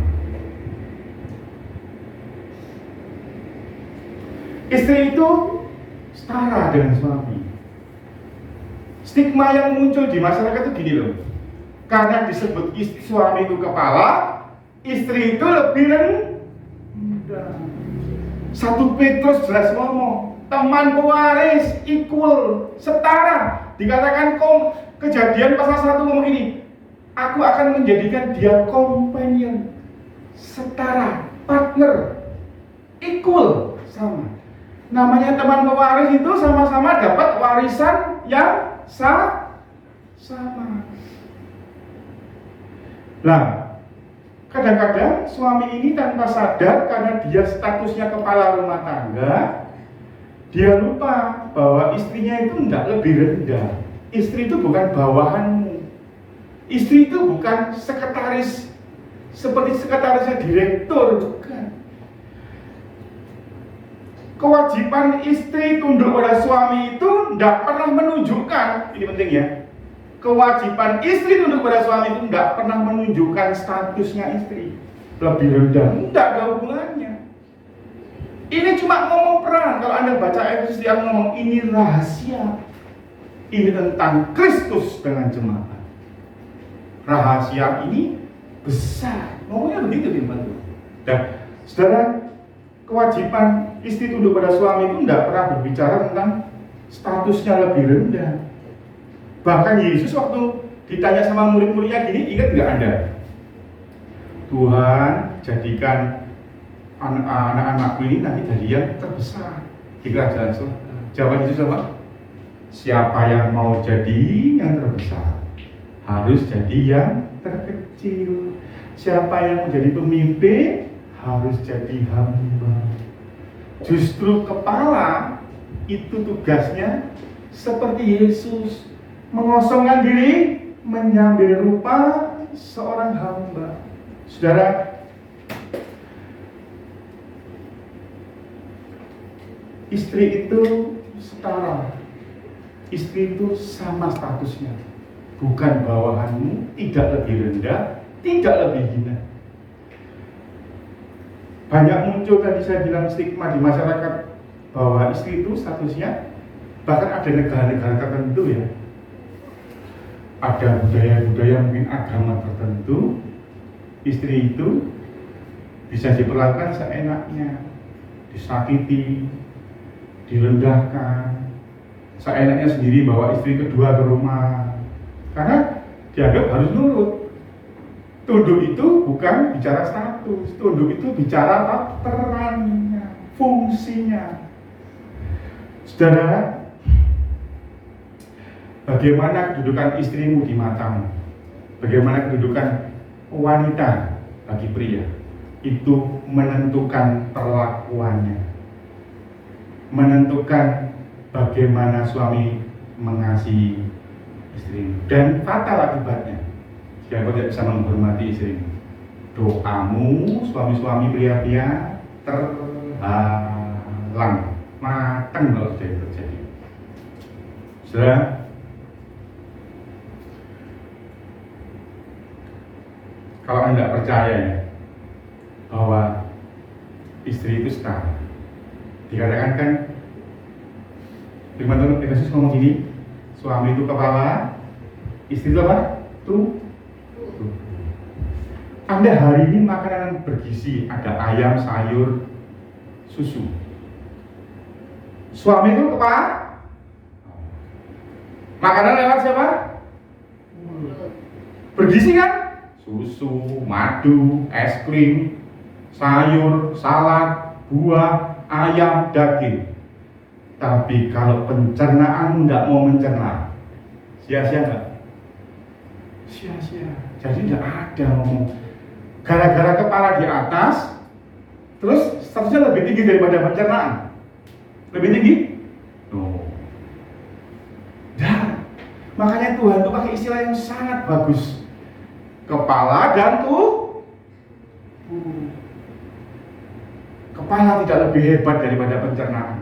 Istri itu setara dengan suami. Stigma yang muncul di masyarakat itu gini loh, karena disebut suami itu kepala, istri itu lebih rendah. 1 Petrus jelas ngomong, teman pewaris, equal, setara. Dikatakan Kejadian pasal 1 ngomong ini, aku akan menjadikan dia companion, setara, partner, equal, sama. Namanya teman pewaris itu sama-sama dapat warisan yang sama. Nah, kadang-kadang suami ini tanpa sadar karena dia statusnya kepala rumah tangga, dia lupa bahwa istrinya itu tidak lebih rendah. Istri itu bukan bawahanmu. Istri itu bukan sekretaris seperti sekretarisnya direktur, bukan. Kewajiban istri tunduk pada suami itu tidak pernah menunjukkan, ini penting ya. Kewajiban istri tunduk pada suami itu tidak pernah menunjukkan statusnya istri lebih rendah, tidak ada hubungannya. Ini cuma ngomong peran. Kalau Anda baca Efesus, dia ngomong ini rahasia. Ini tentang Kristus dengan jemaat. Rahasia ini besar. Ngomongnya begitu teman-teman. Dan saudara, kewajiban istri tunduk pada suami itu tidak pernah berbicara tentang statusnya lebih rendah. Bahkan Yesus waktu ditanya sama murid-muridnya gini, ingat nggak Anda? Tuhan, jadikan anak-anakku ini nanti jadi yang terbesar di kerajaan surga. Jawaban Yesus apa? Siapa yang mau jadi yang terbesar harus jadi yang terkecil. Siapa yang mau jadi pemimpin harus jadi hamba. Justru kepala itu tugasnya seperti Yesus, mengosongkan diri, menyambil rupa seorang hamba. Saudara, istri itu setara. Istri itu sama statusnya, bukan bawahanmu, tidak lebih rendah, tidak lebih hina. Banyak muncul tadi saya bilang stigma di masyarakat bahwa istri itu statusnya, bahkan ada negara-negara tertentu ya, ada budaya-budaya mungkin agama tertentu, istri itu bisa diperlakukan seenaknya, disakiti, direndahkan, seenaknya sendiri bawa istri kedua ke rumah, karena dianggap harus nurut. Tunduk itu bukan bicara status, tunduk itu bicara perannya, fungsinya. Saudara, bagaimana kedudukan istrimu di matamu? Bagaimana kedudukan wanita bagi pria? Itu menentukan perlakuannya, menentukan bagaimana suami mengasihi istri, dan fatal akibatnya jika kau tidak bisa menghormati istrimu. Doamu, suami-suami pria-pria, terhalang matang kalau sudah terjadi. Saudara, kalau Anda tidak percaya ya bahwa istri itu setara, dikatakan kan firman Tuhan Yesus ngomong gini, suami itu kepala, istri itu apa? Tubuh. Anda hari ini makanan bergizi, ada ayam, sayur, susu. Suami itu kepala, makanan lewat siapa? Bergizi kan? Susu, madu, es krim, sayur, salad, buah, ayam, daging. Tapi kalau pencernaan nggak mau mencerna, sia-sia nggak? Sia-sia. Jadi nggak ada ngomong. Gara-gara kepala di atas, terus statusnya lebih tinggi daripada pencernaan. Lebih tinggi? No. Dan makanya Tuhan tuh pakai istilah yang sangat bagus. Kepala dan tubuh. Kepala tidak lebih hebat daripada pencernaan.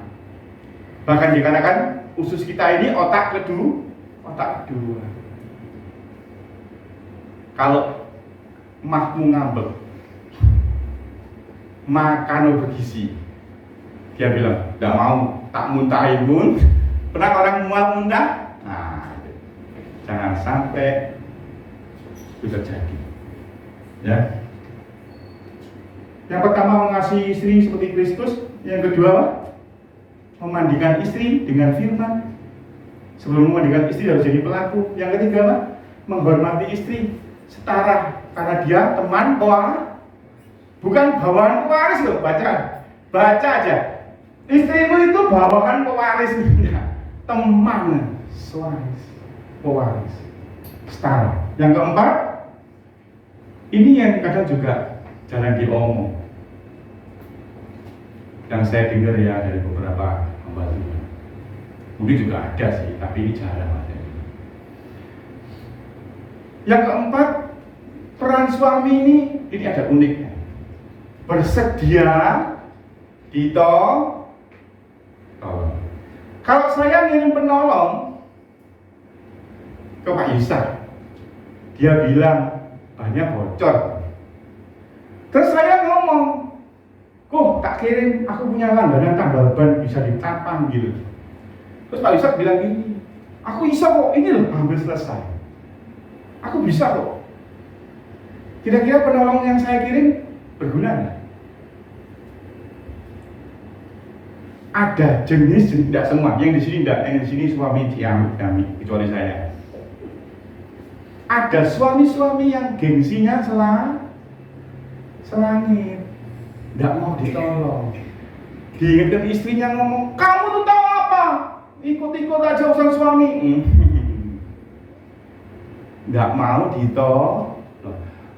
Bahkan dikatakan usus kita ini otak kedua. Kalau mahmu ngambek, makan bergizi, dia bilang, tidak mau, tak muntahin pun. Pernah orang mual muntah? Nah, jangan sampai itu terjadi. Ya. Yang pertama mengasihi istri seperti Kristus, yang kedua memandikan istri dengan firman. Sebelum memandikan istri harus jadi pelaku. Yang ketiga menghormati istri setara, karena dia teman pewaris, bukan bawahan pewaris loh. Baca aja. Istrimu itu bawahan pewaris, teman pewaris setara. Yang keempat, ini yang kadang juga jarang diomong, yang saya dengar ya dari beberapa hamba Tuhan. Mungkin juga ada sih, tapi ini jarang ada. Yang keempat, peran suami ini ada uniknya. Bersedia ditolong. Kalau saya ngirim penolong ke Pak Yusak, dia bilang banyak bocor. Terus saya ngomong, kok tak kirim, aku punya langganan tambal ban bisa dipanggil. Terus Pak Yusak bilang gini, aku bisa kok, ini loh hampir selesai. Aku bisa kok. Kira-kira penolong yang saya kirim berguna nggak? Ada jenis, tidak semua. Yang di sini tidak, yang di sini suami diambil, kecuali saya. Ada suami-suami yang gengsinya selangit, tidak mau ditolong. Diingatkan istrinya ngomong, kamu tuh tahu apa? Ikut-ikut aja urusan suami. Tidak mau ditolong.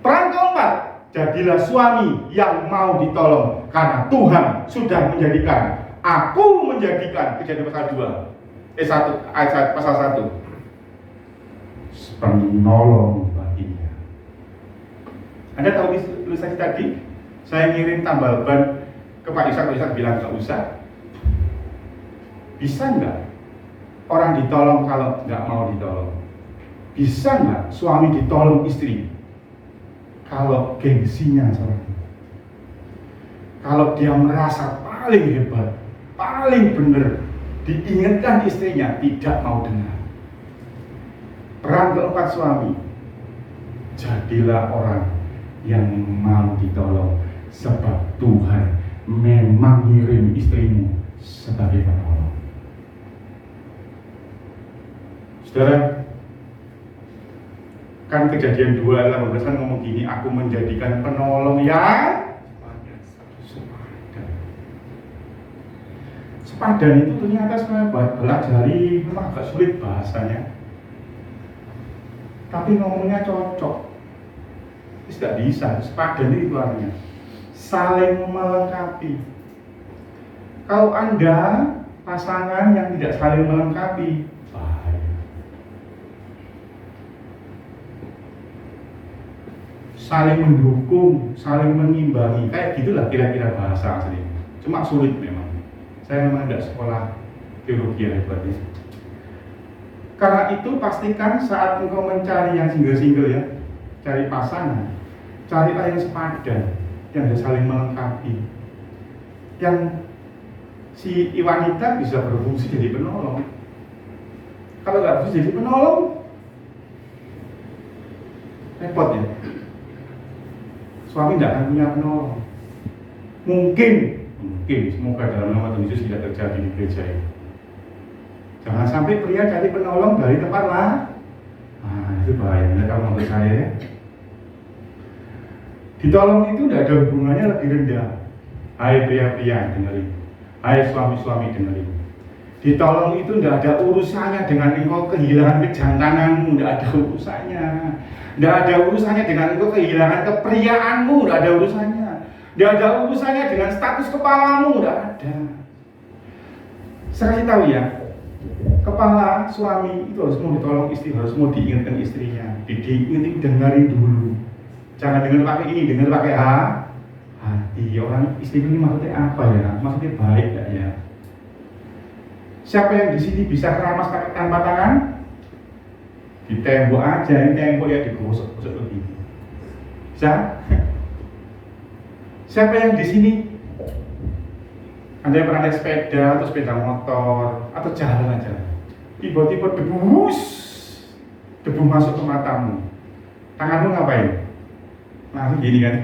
Peran keempat, jadilah suami yang mau ditolong, karena Tuhan sudah menjadikan, aku menjadikan, Kejadian pasal 2 ayat pasal 1, penolong baginya. Anda tahu ilustrasi tadi? Saya ngirim tambal ban ke Pak Ishak bilang nggak usah. Bisa nggak orang ditolong kalau nggak mau ditolong? Bisa nggak suami ditolong istri kalau gengsinya salah? Kalau dia merasa paling hebat, paling benar, diingatkan istrinya tidak mau dengar. Peran keempat suami, jadilah orang yang mau ditolong, sebab Tuhan memang ngirim istrimu sebagai penolong. Saudara, kan Kejadian 2:18 kan ngomong gini, aku menjadikan penolong yang sepadan. Sepadan itu ternyata saya pelajari, memang agak sulit bahasanya, tapi ngomongnya cocok. Tidak bisa, sepadan itu artinya saling melengkapi. Kalau Anda pasangan yang tidak saling melengkapi, bahaya. Saling mendukung, saling mengimbangi, kayak gitulah kira-kira bahasa asli. Cuma sulit memang. Saya memang tidak sekolah teologi yang hebatnya. Karena itu pastikan saat engkau mencari yang single-single ya, cari pasangan, carilah yang sepadan, yang bisa saling melengkapi, yang si wanita bisa berfungsi jadi penolong. Kalau nggak bisa jadi penolong, repot ya. Suami tidak akan punya penolong. Mungkin, semoga dalam nama Tuhan Yesus tidak terjadi di gereja ini. Jangan sampai pria cari penolong dari tempat lain. Nah, itu bahaya. Kalau menurut saya ya. Ditolong itu tidak ada hubungannya lebih rendah. Hai pria-pria, dengerin. Hai suami-suami, dengerin. Ditolong itu tidak ada urusannya dengan engkau kehilangan kejantananmu, tidak ada urusannya. Tidak ada urusannya dengan engkau kehilangan kepriaanmu, tidak ada urusannya. Tidak ada urusannya dengan status kepalamu, tidak ada. Saya kasih tahu ya, kepala suami itu harus mau ditolong istri, harus mau diingatkan istrinya. Diingetin, dengerin dulu. Jangan dengar pakai ini, dengar pakai hati. Orang istri ini maksudnya apa ya? Maksudnya baik gak ya? Siapa yang di sini bisa keramas tanpa tangan? Di tembok aja, ini tembok ya digosok-gosok begini. Bisa? Siapa yang di sini? Anda yang pernah naik sepeda atau sepeda motor atau jalan aja, tiba-tiba debu masuk ke matamu. Tanganmu ngapain? Langsung gini kan?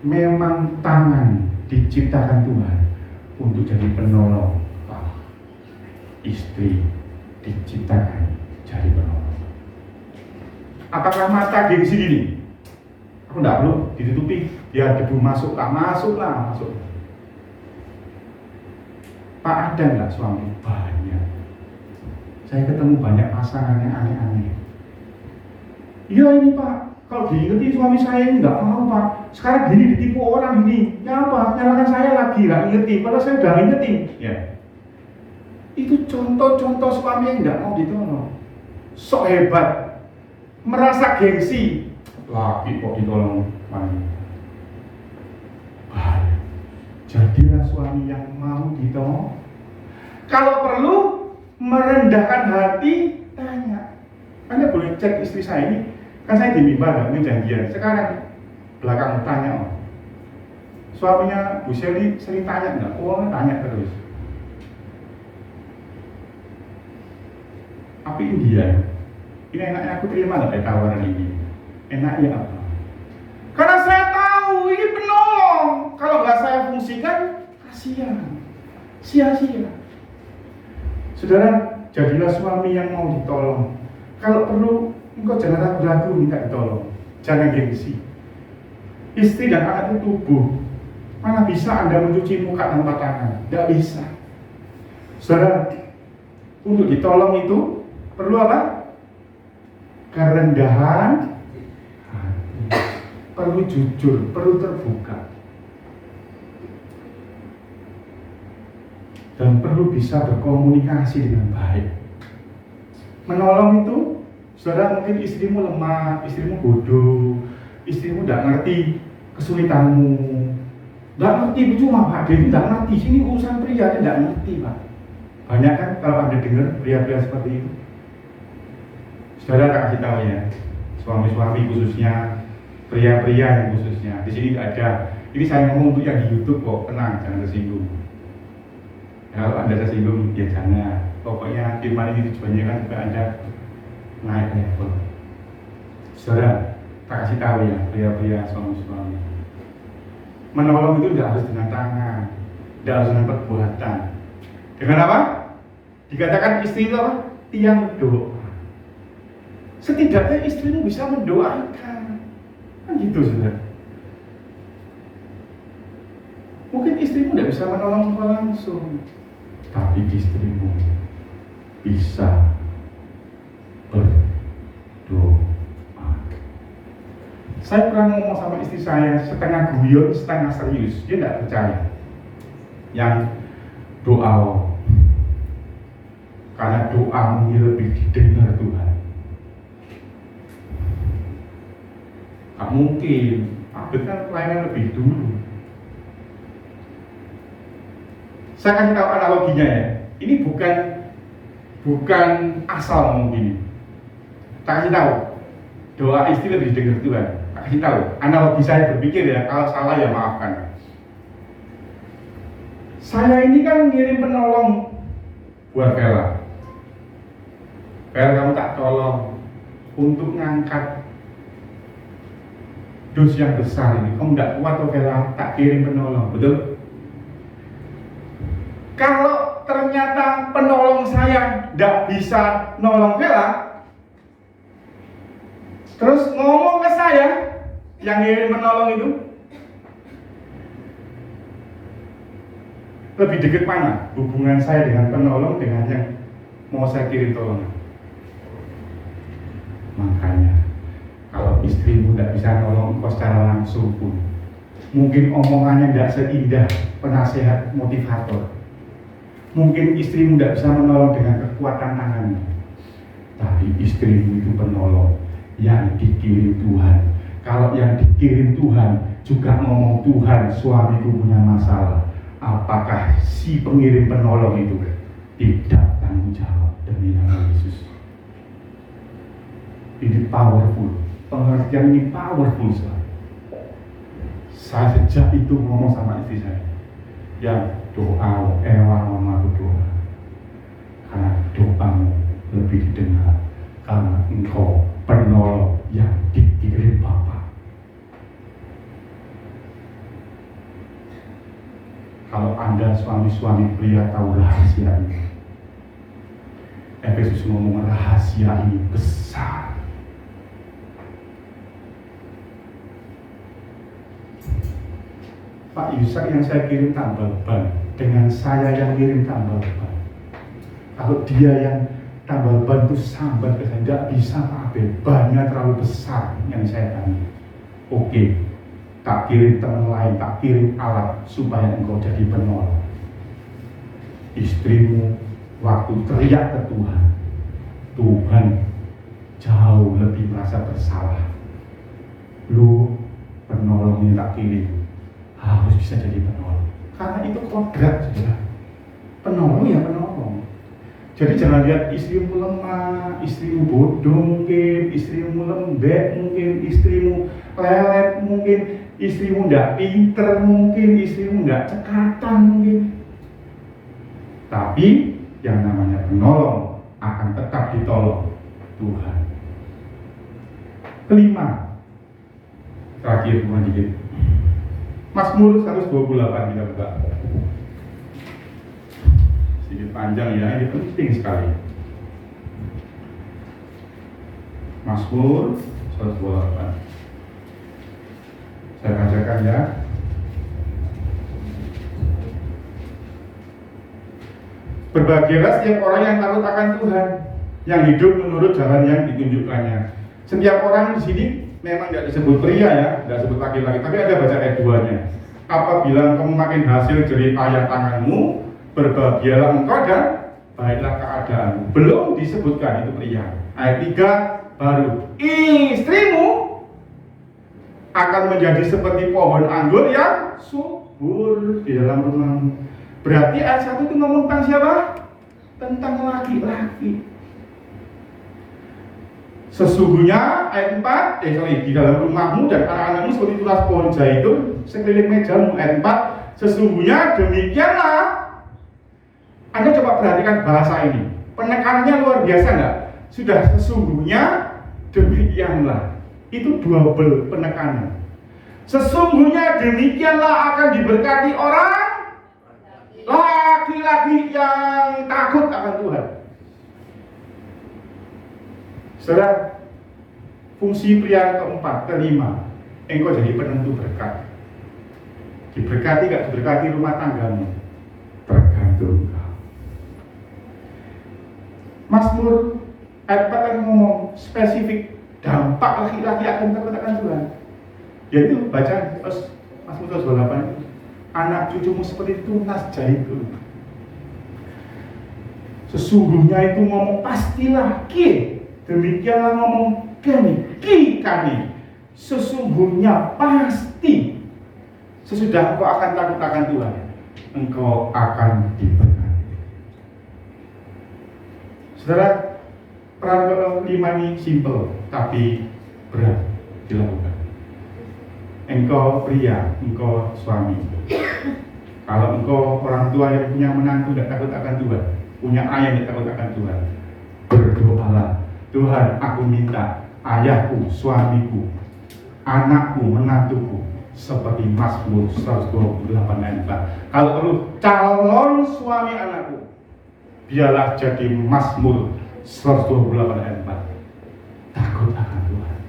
Memang tangan diciptakan Tuhan untuk jadi penolong. Istri diciptakan jadi penolong. Apakah mata gengsi gini? Aku enggak perlu ditutupi, biar debu masuklah. Pak, ada enggak suami? Banyak. Saya ketemu banyak pasangan yang aneh-aneh. Iya ini Pak, kalau diingetin suami saya ini enggak mau Pak. Sekarang gini ditipu orang ini. Ya apa? Nyalakan saya lagi, enggak ingetin. Padahal saya udah ingetin. Ya. Itu contoh-contoh suami yang enggak mau ditolong. Sok hebat, merasa gengsi. Laki kok ditolong wanita. Bahaya. Jadilah suami yang mau ditolong. Kalau perlu merendahkan hati, tanya. Anda boleh cek istri saya ini. Kan saya di mimbar, ini janjian. Sekarang belakang tanya. Suaminya Bu Shelly sering tanya enggak? Oh, tanya terus. Tapi India, ini enaknya aku terima enggak tawaran ini? Enaknya apa? Karena saya tahu ini penolong. Kalau nggak saya fungsikan, kasihan, sia-sia. Saudara, jadilah suami yang mau ditolong. Kalau perlu, engkau jangan ragu-ragu minta ditolong. Jangan gengsi. Istri dan anak itu tubuh. Mana bisa Anda mencuci muka tanpa tangan? Tidak bisa. Saudara, untuk ditolong itu perlu apa? Kerendahan, perlu jujur, perlu terbuka, dan perlu bisa berkomunikasi dengan baik. Menolong itu, saudara, mungkin istrimu lemah, istrimu bodoh, istrimu tidak ngerti kesulitanmu, tidak ngerti, cuma Pak Dewi tidak ngerti, sini urusan pria, dia tidak ngerti Pak. Banyak kan kalau Anda dengar pria-pria seperti itu. Saudara kasih tahu ya, suami-suami khususnya, pria-pria yang khususnya, di sini tidak ada. Ini saya ngomong untuk yang di YouTube kok, tenang, jangan tersinggung. Kalau Anda tersinggung, ya jangan. Pokoknya firman ini tujuannya kan supaya Anda naik level. Saudara, tak kasih tahu ya, pria-pria, suami-suami. Menolong itu tidak harus dengan tangan, tidak harus dengan perbuatan. Dengan apa? Dikatakan istri itu apa? Tiang doa. Setidaknya istrimu bisa mendoakan. Kan gitu, saudara. Mungkin istrimu tidak bisa menolong langsung, tapi istrimu bisa berdoa. Saya pernah ngomong sama istri saya, setengah guyon, setengah serius. Dia tidak percaya. Yang doa, karena doamu lebih didengar Tuhan. Tak mungkin, Abed kan pelayanan lebih dulu. Saya kasih tahu analoginya ya. Ini bukan asal ngomong gini. Tak kasih tahu. Doa istri lebih didengar Tuhan. Tak kasih tahu. Analogi saya berpikir ya. Kalau salah ya maafkan. Saya ini kan ngirim penolong buat Vela. Vela, kamu tak tolong untuk ngangkat dus yang besar ini. Kamu tidak kuat tuh Vela, tak kirim penolong. Betul? Kalau ternyata penolong saya tidak bisa nolong Vela, terus ngomong ke saya yang ngirim penolong itu, lebih dekat mana hubungan saya dengan penolong dengan yang mau saya kirim tolong? Makanya kalau istrimu tidak bisa nolong engkau secara langsung pun, mungkin omongannya tidak seindah penasehat motivator. Mungkin istrimu tidak bisa menolong dengan kekuatan tangannya, tapi istrimu itu penolong yang dikirim Tuhan. Kalau yang dikirim Tuhan juga ngomong, Tuhan, suamiku punya masalah, apakah si pengirim penolong itu tidak tanggung jawab demi nama Yesus? Ini powerful, pengertian ini powerful sekali. Saya sejak itu ngomong sama istri saya, yang doa, mamaku doa, karena doamu lebih didengar, karena engkau penolong yang dikirim Bapa. Kalau Anda suami-suami pria tahu rahasia ini, Efesus ngomong rahasia ini besar. Pak Yusak yang saya kirim tambal ban dengan saya yang kirim tambal ban. Kalau dia yang tambal ban itu sambat ke saya, tidak bisa Pak Abel, bannya terlalu besar yang saya tanya. Oke, tak kirim teman lain, tak kirim alat supaya engkau jadi penolong. Istrimu waktu teriak ke Tuhan, Tuhan jauh lebih merasa bersalah. Lu penolong yang tak kirim harus bisa jadi penolong, karena itu kodrat saja. Penolong ya penolong. Jadi jangan lihat istrimu lemah, istrimu bodoh mungkin, istrimu lembek mungkin, istrimu lelet mungkin, istrimu tidak pinter mungkin, istrimu tidak cekatan mungkin. Tapi yang namanya penolong akan tetap ditolong Tuhan. Kelima, terakhir cuma dikit. Mazmur 128 kita buka. Sedikit panjang ya, ini penting sekali. Mazmur 128. Saya bacakan ya. Berbahagialah setiap orang yang takut akan Tuhan, yang hidup menurut jalan yang ditunjukkannya. Setiap orang di sini memang tidak disebut pria ya, tidak disebut laki-laki, tapi ada baca ayat 2-nya. Apabila engkau memakan hasil jerih payah tanganmu, berbahagialah engkau dan baiklah keadaanmu. Belum disebutkan itu pria. Ayat 3 baru, istrimu akan menjadi seperti pohon anggur yang subur di dalam rumahmu. Berarti ayat 1 itu ngomong tentang siapa? Tentang laki-laki. Sesungguhnya ayat 4, di dalam rumahmu dan anak-anakmu seperti tunas pohon zaitun sekeliling mejamu. Ayat 4, sesungguhnya demikianlah. Anda coba perhatikan bahasa ini, penekanannya luar biasa enggak? Sudah sesungguhnya demikianlah, itu double penekanan. Sesungguhnya demikianlah akan diberkati orang laki-laki laki-laki yang takut akan Tuhan. Saudara, fungsi pria keempat, kelima, engkau jadi penentu berkat. Diberkati gak diberkati rumah tanggamu, tergantung kau. Mazmur ayat 4 kan ngomong spesifik dampak laki-laki akan takut akan Tuhan. Yaitu baca Mazmur 128 itu, anak cucumu seperti tunas zaitun. Sesungguhnya itu ngomong pastilah ki, demikianlah ngomong kani. Sesungguhnya pasti sesudah engkau akan takut akan Tuhan, engkau akan diberkati. Saudara, peran kelima ini simple tapi berat dilakukan. Engkau pria, engkau suami. Kalau engkau orang tua yang punya menantu tidak takut akan Tuhan, punya ayah yang takut akan Tuhan, berdoalah, Tuhan, aku minta ayahku, suamiku, anakku, menantuku seperti Mazmur 128 ayat 4. Kalau perlu calon suami anakku, biarlah jadi Mazmur 128 ayat 4. Takut akan Tuhan.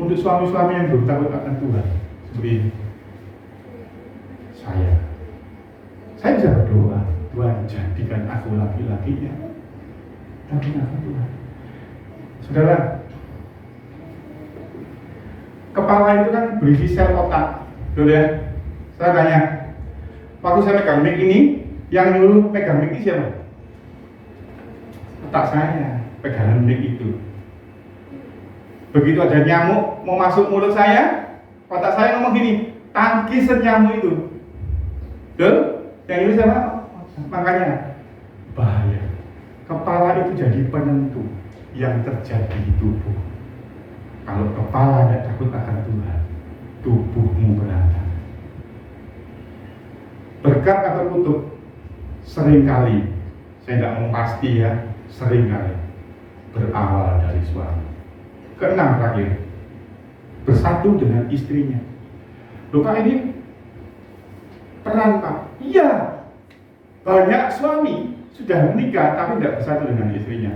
Untuk suami-suami yang belum takut akan Tuhan, seperti saya bisa berdoa, Tuhan jadikan aku laki-lakinya takut akan Tuhan. Saudara, kepala itu kan berisi sel otak, betul ya? Saya tanya, waktu saya pegang mic ini, yang nyuruh pegang mic ini siapa? Otak saya, pegangan mic itu. Begitu ada nyamuk mau masuk mulut saya, otak saya ngomong gini, tangkisin nyamuk itu. Betul? Yang nyuruh siapa? Makanya bahaya. Kepala itu jadi penentu yang terjadi di tubuh. Kalau kepala tidak takut akan Tuhan, tubuhmu berantakan. Berkat atau kutuk? Seringkali, saya tidak mau pasti ya, seringkali berawal dari suami. Keenam terakhir, bersatu dengan istrinya. Loh Pak, ini peran Pak? Iya, banyak suami sudah menikah tapi tidak bersatu dengan istrinya,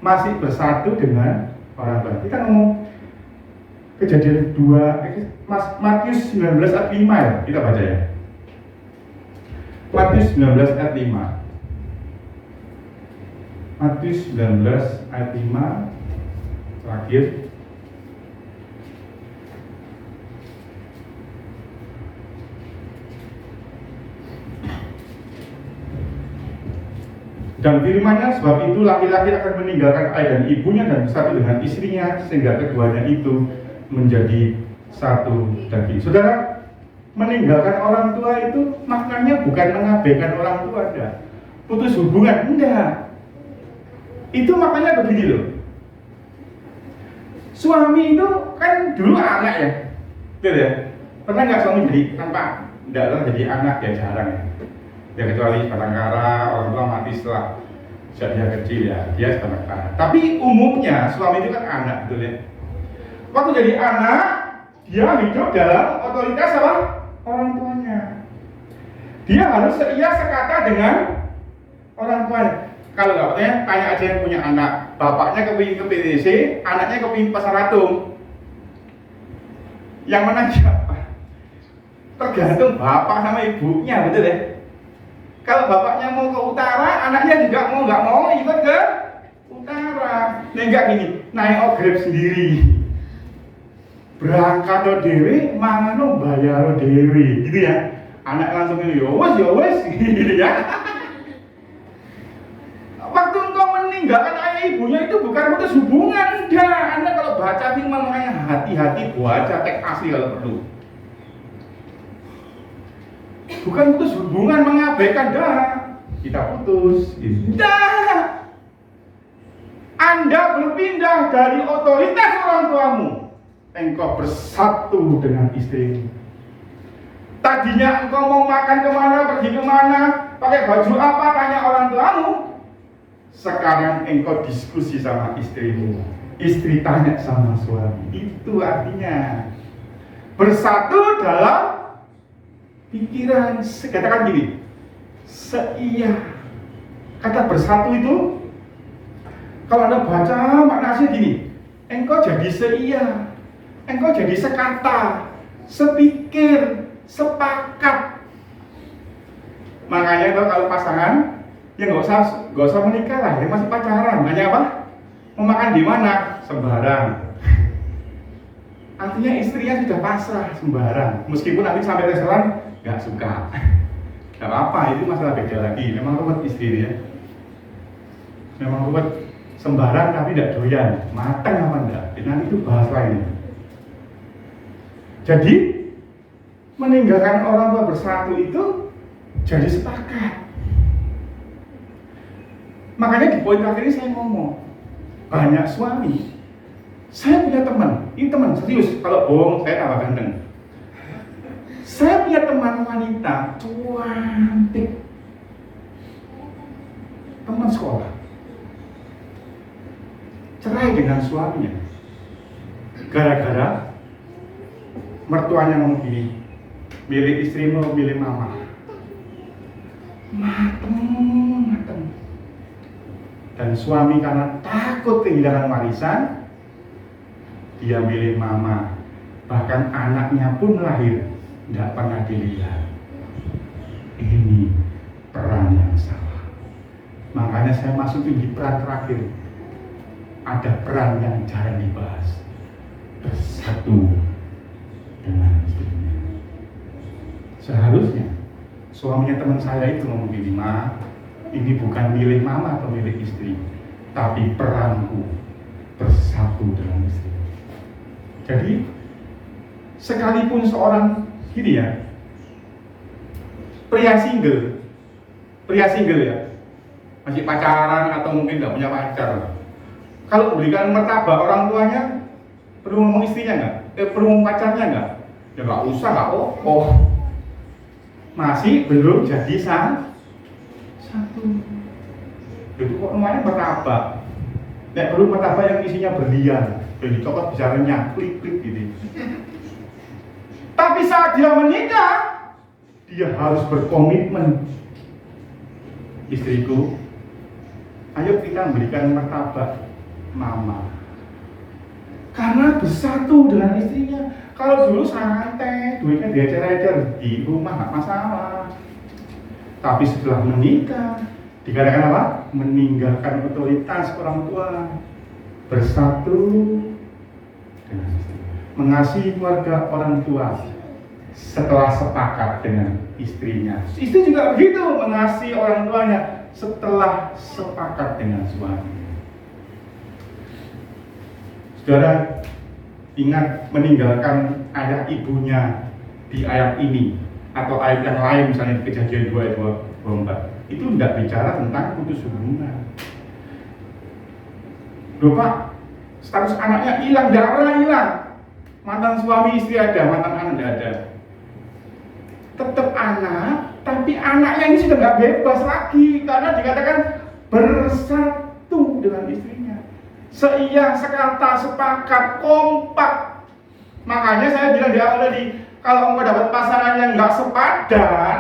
masih bersatu dengan orang tua. Kita ngomong Kejadian 2, Matius 19 ayat 5 ya, kita baca ya. Matius 19 ayat 5. Matius 19 ayat 5 terakhir. Dan firman-Nya, sebab itu laki-laki akan meninggalkan ayah dan ibunya dan bersatu dengan istrinya, sehingga keduanya itu menjadi satu daging. Saudara, meninggalkan orang tua itu maknanya bukan mengabaikan orang tua, enggak. Putus hubungan, enggak. Itu maknanya begini loh. Suami itu kan dulu anak ya, betul ya. Pernah nggak suami jadi tanpa tidak jadi anak ya, jarang ya. Ya kecuali kadang-kala orang tua mati setelah dia kecil ya, dia sebagai anak. Tapi umumnya suami itu kan anak, betul ya. Waktu jadi anak, dia hidup dalam otoritas apa? Orang tuanya. Dia harus seia sekata dengan orang tuanya. Kalau nggak percaya, tanya aja yang punya anak. Bapaknya kepingin ke PTC, anaknya kepingin pasar Ratung. Yang mana siapa? Tergantung bapak sama ibunya, betul ya. Kalau bapaknya mau ke utara, anaknya juga mau nggak mau ikut ke utara. Nah enggak gini, naik Grab sendiri, berangkat do dewe, mangano bayar dewe, gitu ya. Anak langsung ini, yowes, gitu ya. Waktu engkau meninggalkan ayah ibunya itu bukan putus hubungan, enggak. Anda kalau baca firman makanya hati-hati baca teks asli kalau perlu. Bukan putus hubungan mengabaikan, dah kita putus, dah. Anda berpindah dari otoritas orang tuamu, engkau bersatu dengan istrimu. Tadinya engkau mau makan kemana, pergi kemana, pakai baju apa, tanya orang tuamu. Sekarang engkau diskusi sama istrimu, istri tanya sama suami. Itu artinya bersatu dalam pikiran, katakan gini, seia. Kata bersatu itu, kalau Anda baca maknanya gini, engkau jadi seia, engkau jadi sekata, sepikir, sepakat. Makanya kalau pasangan, ya nggak usah menikah lah, ya masih pacaran. Hanya apa? Mau makan di mana? Sembarang. Artinya istrinya sudah pasrah sembarang. Meskipun nanti sampai restoran nggak suka, nggak apa-apa, itu masalah beda lagi. Memang ruwet istri ya. Memang ruwet sembarang tapi tidak doyan. Matang apa enggak? Nanti itu bahas lainnya. Jadi meninggalkan orang tua bersatu itu jadi sepakat. Makanya di poin terakhir ini saya ngomong, banyak suami. Saya punya teman, ini teman serius, kalau bohong saya tambah ganteng. Saya punya teman wanita cantik, teman sekolah, cerai dengan suaminya gara-gara mertuanya ngomong gini, milih istrimu, milih mama. Mateng. Dan suami karena takut kehilangan warisan, dia milih mama. Bahkan anaknya pun lahir tidak pernah dilihat. Ini peran yang salah. Makanya saya masukin di peran terakhir. Ada peran yang jarang dibahas. Bersatu dengan istrinya. Seharusnya suaminya teman saya itu ngomong gini, Ma, ini bukan milih mama atau milih istri, tapi peranku bersatu dengan istri. Jadi sekalipun seorang gini ya, pria single ya, masih pacaran atau mungkin nggak punya pacar, kalau berikan martabak orang tuanya, perlu ngomong istrinya nggak? Perlu ngomong pacarnya nggak? Ya nggak usah, nggak oh. Masih belum jadi satu. Itu kok namanya martabak. Nek perlu martabak yang isinya berlian, jadi coklat bisa renyah, klik-klik gitu. Tapi saat dia menikah, dia harus berkomitmen. Istriku, ayo kita berikan martabak mama. Karena bersatu dengan istrinya. Kalau dulu santai, duitnya diajar-ajar di rumah nggak masalah. Tapi setelah menikah, dikatakan apa? Meninggalkan otoritas orang tua, bersatu dengan istri, mengasihi keluarga orang tua setelah sepakat dengan istrinya. Istri juga begitu, mengasihi orang tuanya setelah sepakat dengan suami. Saudara, ingat meninggalkan ayah ibunya di ayat ini atau ayat yang lain, misalnya di Kejadian 2 ayat 24, itu tidak bicara tentang putus hubungan. Loh Pak, status anaknya hilang, tidak pernah hilang. Mantan suami istri ada, mantan anak tidak ada. Tetap anak, tapi anaknya ini sudah nggak bebas lagi karena dikatakan bersatu dengan istrinya. Seia, sekata, sepakat, kompak. Makanya saya bilang di awal tadi, kalau engkau dapat pasangan yang nggak sepadan,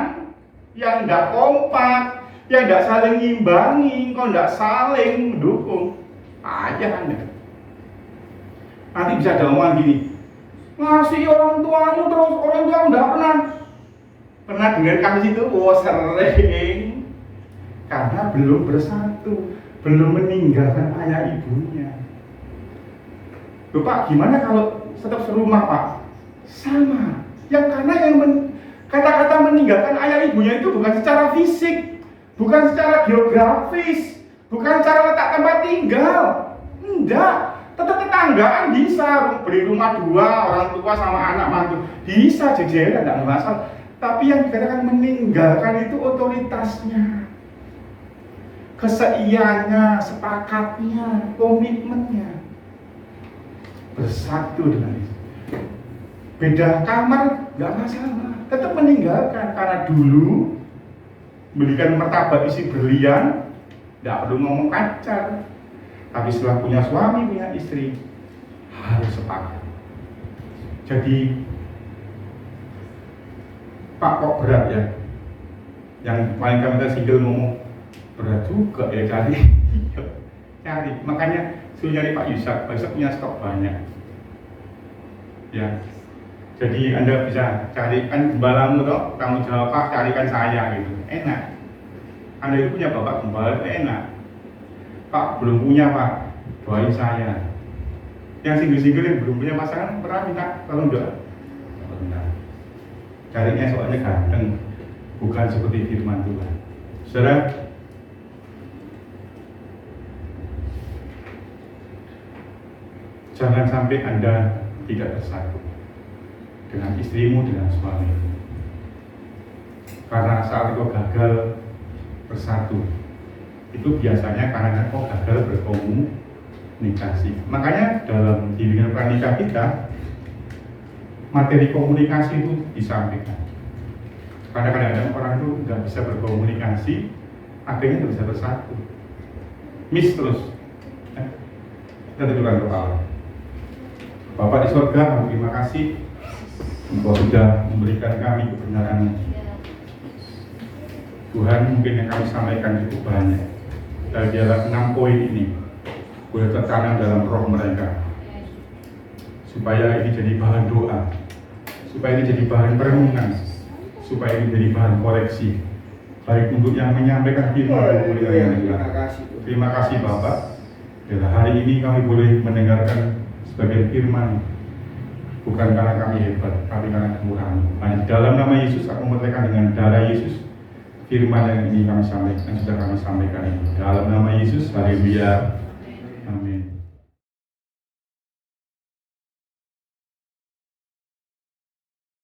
yang nggak kompak, yang nggak saling ngimbangi, engkau nggak saling mendukung, aja Anda. Nanti bisa ada omongan gini, ngasih orang tuamu terus orang tua nggak pernah dengar kasus itu? Oh sering, karena belum bersatu, belum meninggalkan ayah ibunya. Loh Pak, gimana kalau tetap serumah Pak? Sama. Yang karena kata-kata meninggalkan ayah ibunya itu bukan secara fisik, bukan secara geografis, bukan secara letak tempat tinggal. Enggak. Tetap tetanggaan bisa, beli rumah 2, orang tua sama anak mantu bisa jejeran, enggak masalah. Tapi yang dikatakan meninggalkan itu otoritasnya, keseiannya, sepakatnya, komitmennya, bersatu dengan itu. Beda kamar nggak masalah, tetap meninggalkan karena dulu belikan martabak isi berlian, nggak perlu ngomong pacar. Tapi setelah punya suami, punya istri, harus sepakat. Jadi Pak kok berat ya? Yang paling kami single ngomong berat juga ya cari. Cari, makanya suruh nyari Pak Yusak punya stok banyak. Ya, jadi Anda bisa carikan gembalamu toh, kamu jawab Pak carikan saya gitu, enak. Anda itu punya bapak gembala itu enak. Pak belum punya Pak, doain saya. Yang single-single yang belum punya pasangan pernah minta tolong doa? Pernah. Carinya soalnya ganteng, bukan seperti firman Tuhan. Saudara, jangan sampai Anda tidak bersatu dengan istrimu, dengan suamimu. Karena saat itu gagal bersatu, itu biasanya karena kau gagal berkomunikasi. Makanya dalam bimbingan pranikah kita, materi komunikasi itu disampaikan. Karena kadang-kadang orang itu nggak bisa berkomunikasi, akhirnya nggak bisa bersatu. Miss terus. Kita tundukkan kepala. Bapak di surga, kami terima kasih Engkau sudah memberikan kami kebenaran. Tuhan, mungkin yang kami sampaikan cukup banyak. Dari dalam 6 poin ini boleh tertanam dalam roh mereka, supaya ini jadi bahan doa, supaya ini jadi bahan perenungan, supaya ini jadi bahan koreksi, baik untuk yang menyampaikan firman maupun yang mendengar. Terima kasih Bapak. Bila hari ini kami boleh mendengarkan sebagai firman, bukan karena kami hebat, tapi karena kemurahan. Hanya dalam nama Yesus aku memerdekakan dengan darah Yesus firman yang ini kami sampaikan, yang sudah kami sampaikan ini. Dalam nama Yesus, haleluya.